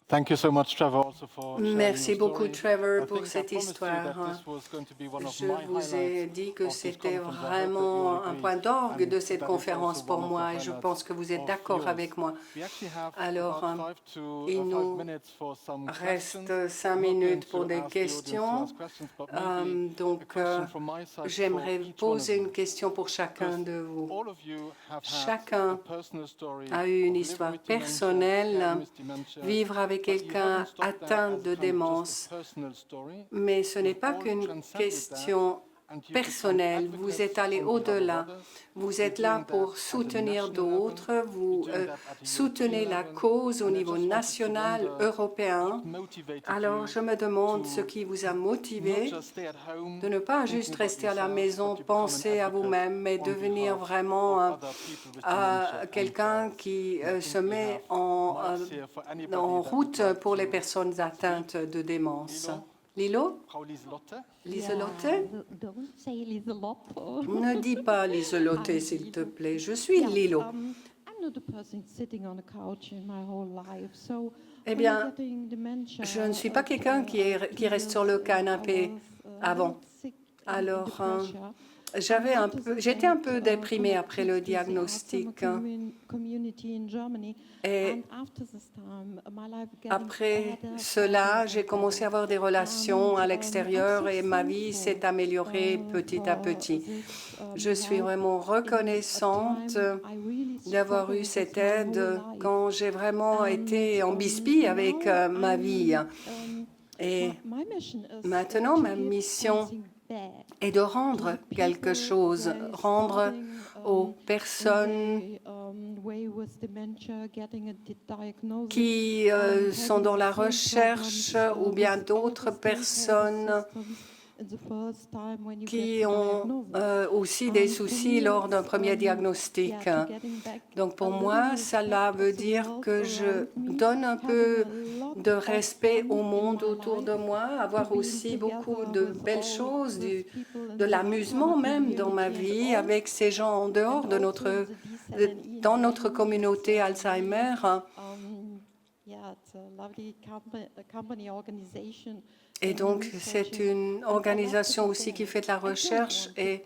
Thank you so much, Trevor, also for sharing Merci your beaucoup, story. Trevor, I pour think I cette promised you that histoire. this was going to be one of Je my vous ai highlights dit que of this c'était conference. I hope that vraiment you un agree, point d'orgue and de cette that is conférence also pour one of the moi et je highlights pense que vous êtes of d'accord yours. avec moi. We actually have Alors, about 5 il nous minutes for some reste questions. 5 I'm not going minutes to pour des ask the audience to questions. ask questions, but maybe a Donc, question from my side j'aimerais for each one of poser you. une question pour chacun de vous. All of you have had Chacun a personal story a eu une of histoire living with dementia, personnelle, caring with dementia, vivre avec but you quelqu'un haven't stopped there atteint as de kind of just a démence. personal story. Mais ce n'est You've pas all qu'une transcended that, question and you've become personnelle. Vous advocates êtes allé on behalf of au-delà. others. Vous You're êtes là doing that pour at a soutenir national d'autres. level. Vous You're doing that at a soutenez European la level. cause au And I niveau just wanted to national, wonder européen. what motivated Alors, you je me demande to ce qui vous a not motivé just stay at home, de ne pas thinking juste about rester à la yourself, maison, but to become an penser à advocate vous-même, mais on devenir behalf vraiment of other people with dementia and quelqu'un theirs. qui And I se think we met have en mics here for anybody en that would route like pour les to personnes atteintes de démence. Lilo? Lilo? Frau Lieselotte? Lieselotte? Don't say Lieselotte. Ne dis pas Lieselotte, s'il te plaît. Je suis Lilo. I'm not a person sitting on a couch in my whole life, so Eh when bien, I'm getting dementia, je ne suis pas quelqu'un qui reste sur le canapé avant. Alors, j'étais un peu déprimée après le diagnostic. Et après cela, j'ai commencé à avoir des relations à l'extérieur et ma vie s'est améliorée petit à petit. Je suis vraiment reconnaissante d'avoir eu cette aide quand j'ai vraiment été en bisbille avec ma vie. Et maintenant, ma mission est de rendre quelque chose, rendre aux personnes qui sont dans la recherche ou bien d'autres personnes qui ont aussi des soucis lors d'un premier diagnostic. Donc pour moi, cela veut dire que je donne un peu de respect au monde autour de moi, avoir aussi beaucoup de belles choses, de l'amusement même dans ma vie avec ces gens en dehors de dans notre communauté Alzheimer. Et donc, c'est une organisation aussi qui fait de la recherche et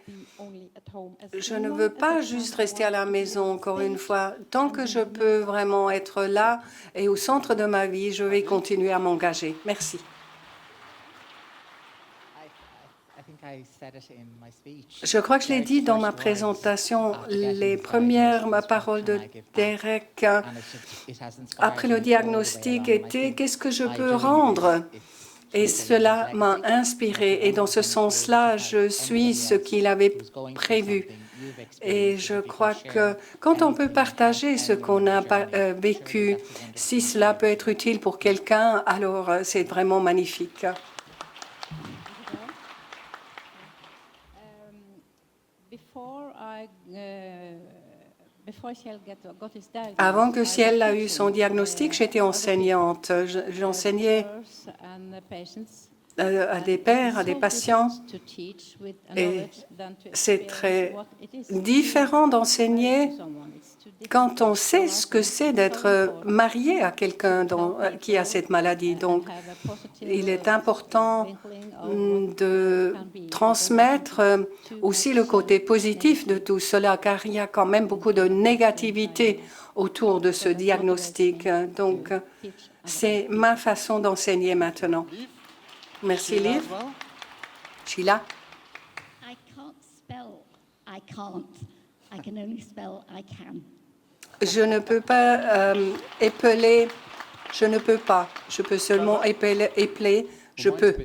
je ne veux pas juste rester à la maison, encore une fois. Tant que je peux vraiment être là et au centre de ma vie, je vais continuer à m'engager. Merci. Je crois que je l'ai dit dans ma présentation, les premières paroles de Derek après le diagnostic étaient « Qu'est-ce que je peux rendre ?» Et cela m'a inspirée. Et dans ce sens-là, je suis ce qu'il avait prévu. Et je crois que quand on peut partager ce qu'on a vécu, si cela peut être utile pour quelqu'un, alors c'est vraiment magnifique. Avant que Ciel a eu son diagnostic, j'étais enseignante. J'enseignais à des pères, à des patients. Et c'est très différent d'enseigner quand on sait ce que c'est d'être marié à quelqu'un qui a cette maladie. Donc, il est important de transmettre aussi le côté positif de tout cela, car il y a quand même beaucoup de négativité autour de ce diagnostic. Donc, c'est ma façon d'enseigner maintenant. Merci, Liv. Sheila? I can't spell I can't. I can only spell I can. Je ne peux pas épeler, je ne peux pas. Je peux seulement épeler, je peux.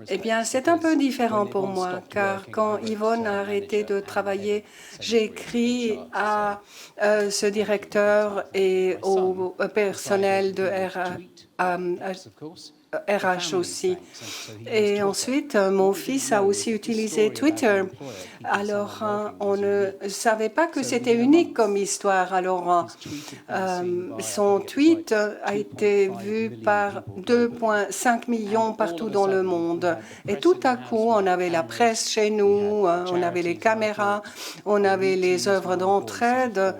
Eh bien, c'est un peu différent pour moi, car quand Yvonne a arrêté de travailler, j'ai écrit à ce directeur et au personnel de RH aussi. Et ensuite, mon fils a aussi utilisé Twitter. Alors, on ne savait pas que c'était unique comme histoire. Alors, son tweet a été vu par 2,5 millions partout dans le monde. Et tout à coup, on avait la presse chez nous, on avait les caméras, on avait les œuvres d'entraide.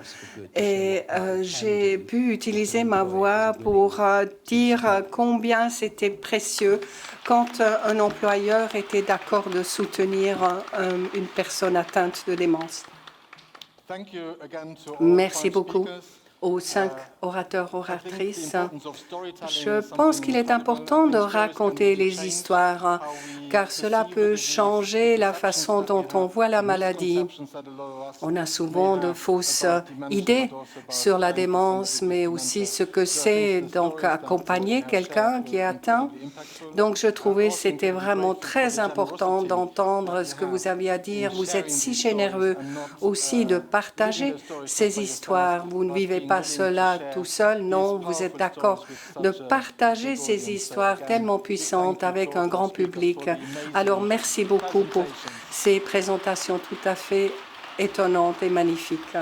Et j'ai pu utiliser ma voix pour dire combien c'était précieux quand un employeur était d'accord de soutenir une personne atteinte de démence. Merci beaucoup aux 5 orateurs, oratrices. Je pense qu'il est important de raconter les histoires, car cela peut changer la façon dont on voit la maladie. On a souvent de fausses idées sur la démence, mais aussi ce que c'est donc accompagner quelqu'un qui est atteint. Donc je trouvais que c'était vraiment très important d'entendre ce que vous aviez à dire. Vous êtes si généreux aussi de partager ces histoires. Vous ne vivez pas cela tout seul, non, vous êtes d'accord de partager ces histoires tellement puissantes avec un grand public. Alors merci beaucoup pour ces présentations tout à fait étonnantes et magnifiques.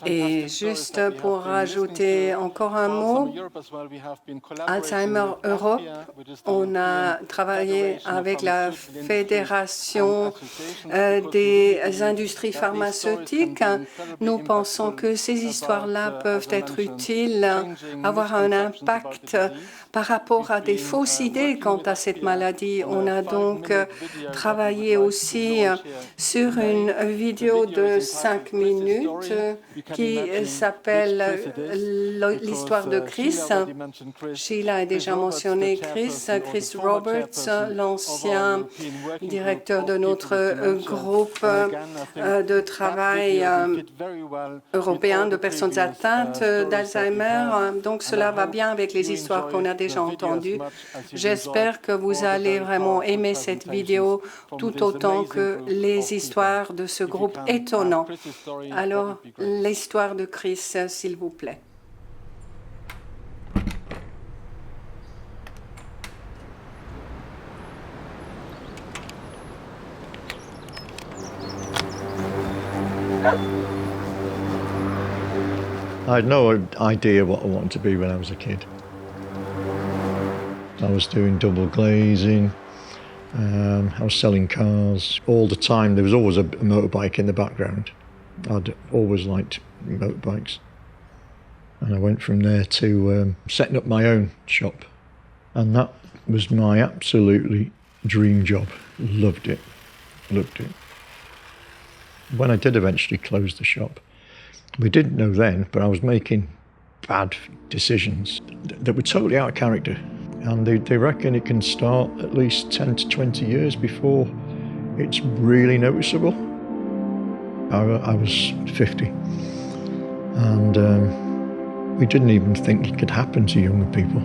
Et juste pour rajouter encore un mot, Alzheimer Europe, on a travaillé avec la Fédération des industries pharmaceutiques. Nous pensons que ces histoires-là peuvent être utiles, avoir un impact par rapport à des fausses idées quant à cette maladie. On a donc travaillé aussi sur une vidéo de 5 minutes qui s'appelle l'histoire de Chris. Sheila a déjà mentionné Chris Roberts, l'ancien directeur de notre groupe de travail européen de personnes atteintes d'Alzheimer. Donc cela va bien avec les histoires qu'on a déjà entendues. J'espère que vous allez vraiment aimer cette vidéo tout autant que les histoires de ce groupe étonnant. Alors, l'histoire de Chris, s'il vous plaît. I had no idea what I wanted to be when I was a kid. I was doing double glazing, I was selling cars. All the time there was always a motorbike in the background. I'd always liked motorbikes. And I went from there to setting up my own shop. And that was my absolutely dream job. Loved it. When I did eventually close the shop, we didn't know then, but I was making bad decisions that were totally out of character. And they reckon it can start at least 10 to 20 years before it's really noticeable. I was 50, and we didn't even think it could happen to younger people.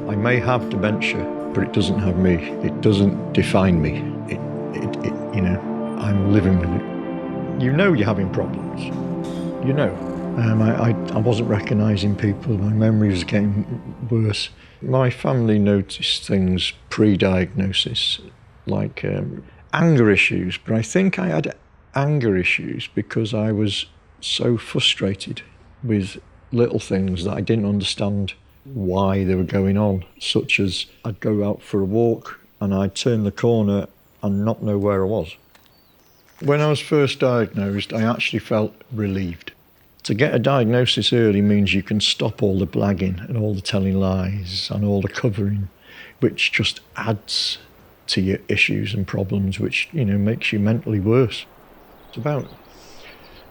I may have dementia, but it doesn't have me. It doesn't define me. You know, I'm living with it. You know you're having problems. You know. I wasn't recognising people. My memory was getting worse. My family noticed things pre-diagnosis, like anger issues. But I think I had anger issues because I was so frustrated with little things that I didn't understand why they were going on, such as I'd go out for a walk and I'd turn the corner and not know where I was. When I was first diagnosed, I actually felt relieved. To get a diagnosis early means you can stop all the blagging and all the telling lies and all the covering, which just adds to your issues and problems, which, you know, makes you mentally worse. It's about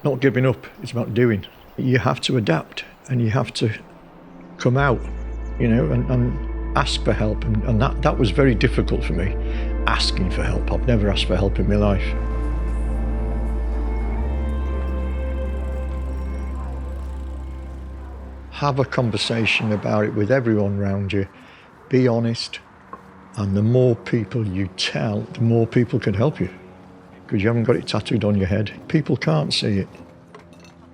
not giving up, it's about doing. You have to adapt and you have to come out, you know, and ask for help. And that was very difficult for me, asking for help. I've never asked for help in my life. Have a conversation about it with everyone around you. Be honest. And the more people you tell, the more people can help you. Because you haven't got it tattooed on your head. People can't see it.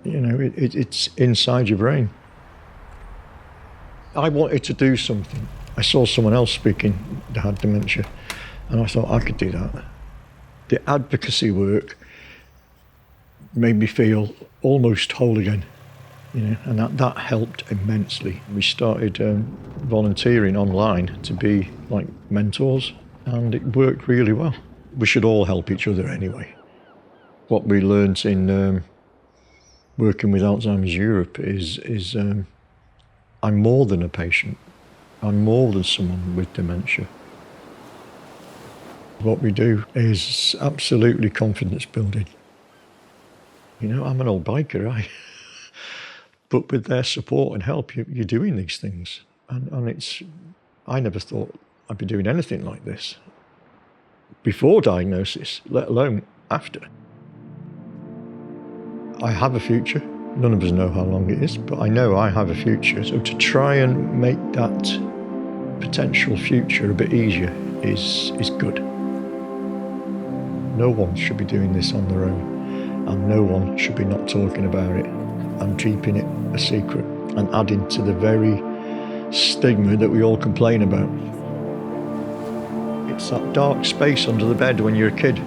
You know, it's inside your brain. I wanted to do something. I saw someone else speaking that had dementia, and I thought I could do that. The advocacy work made me feel almost whole again. You know, and that helped immensely. We started volunteering online to be like mentors, and it worked really well. We should all help each other anyway. What we learnt in working with Alzheimer's Europe is I'm more than a patient. I'm more than someone with dementia. What we do is absolutely confidence building. You know, I'm an old biker, but with their support and help, you're doing these things. And I never thought I'd be doing anything like this before diagnosis, let alone after. I have a future. None of us know how long it is, but I know I have a future. So to try and make that potential future a bit easier is good. No one should be doing this on their own, and no one should be not talking about it and keeping it a secret and adding to the very stigma that we all complain about. It's that dark space under the bed when you're a kid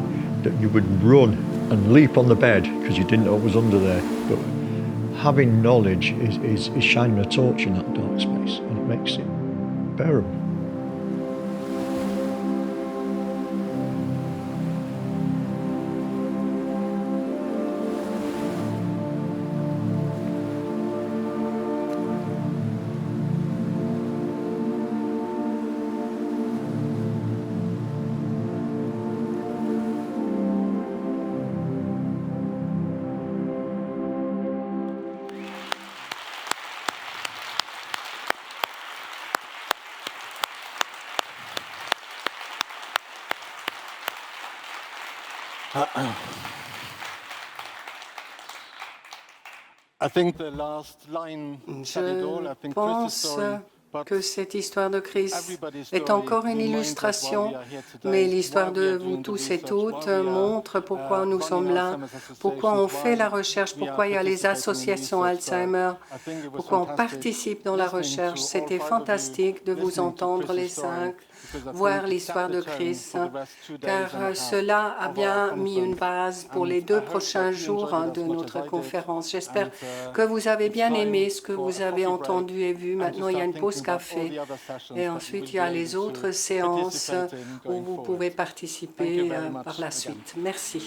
that you would run and leap on the bed because you didn't know what was under there. But having knowledge is shining a torch in that dark space, and it makes it bearable. I think the last line said it all. I think Chris's story, que cette histoire de Chris est encore une illustration, mais l'histoire de vous tous et toutes montre pourquoi nous sommes là, pourquoi on fait la recherche, pourquoi il y a les associations Alzheimer, pourquoi on participe dans la recherche. C'était fantastique de vous entendre les cinq, voir l'histoire de Chris, car cela a bien mis une base pour les 2 prochains jours de notre conférence. J'espère que vous avez bien aimé ce que vous avez entendu et vu. Maintenant, il y a une pause café et ensuite il y a les autres séances où vous pouvez participer par la suite. Merci.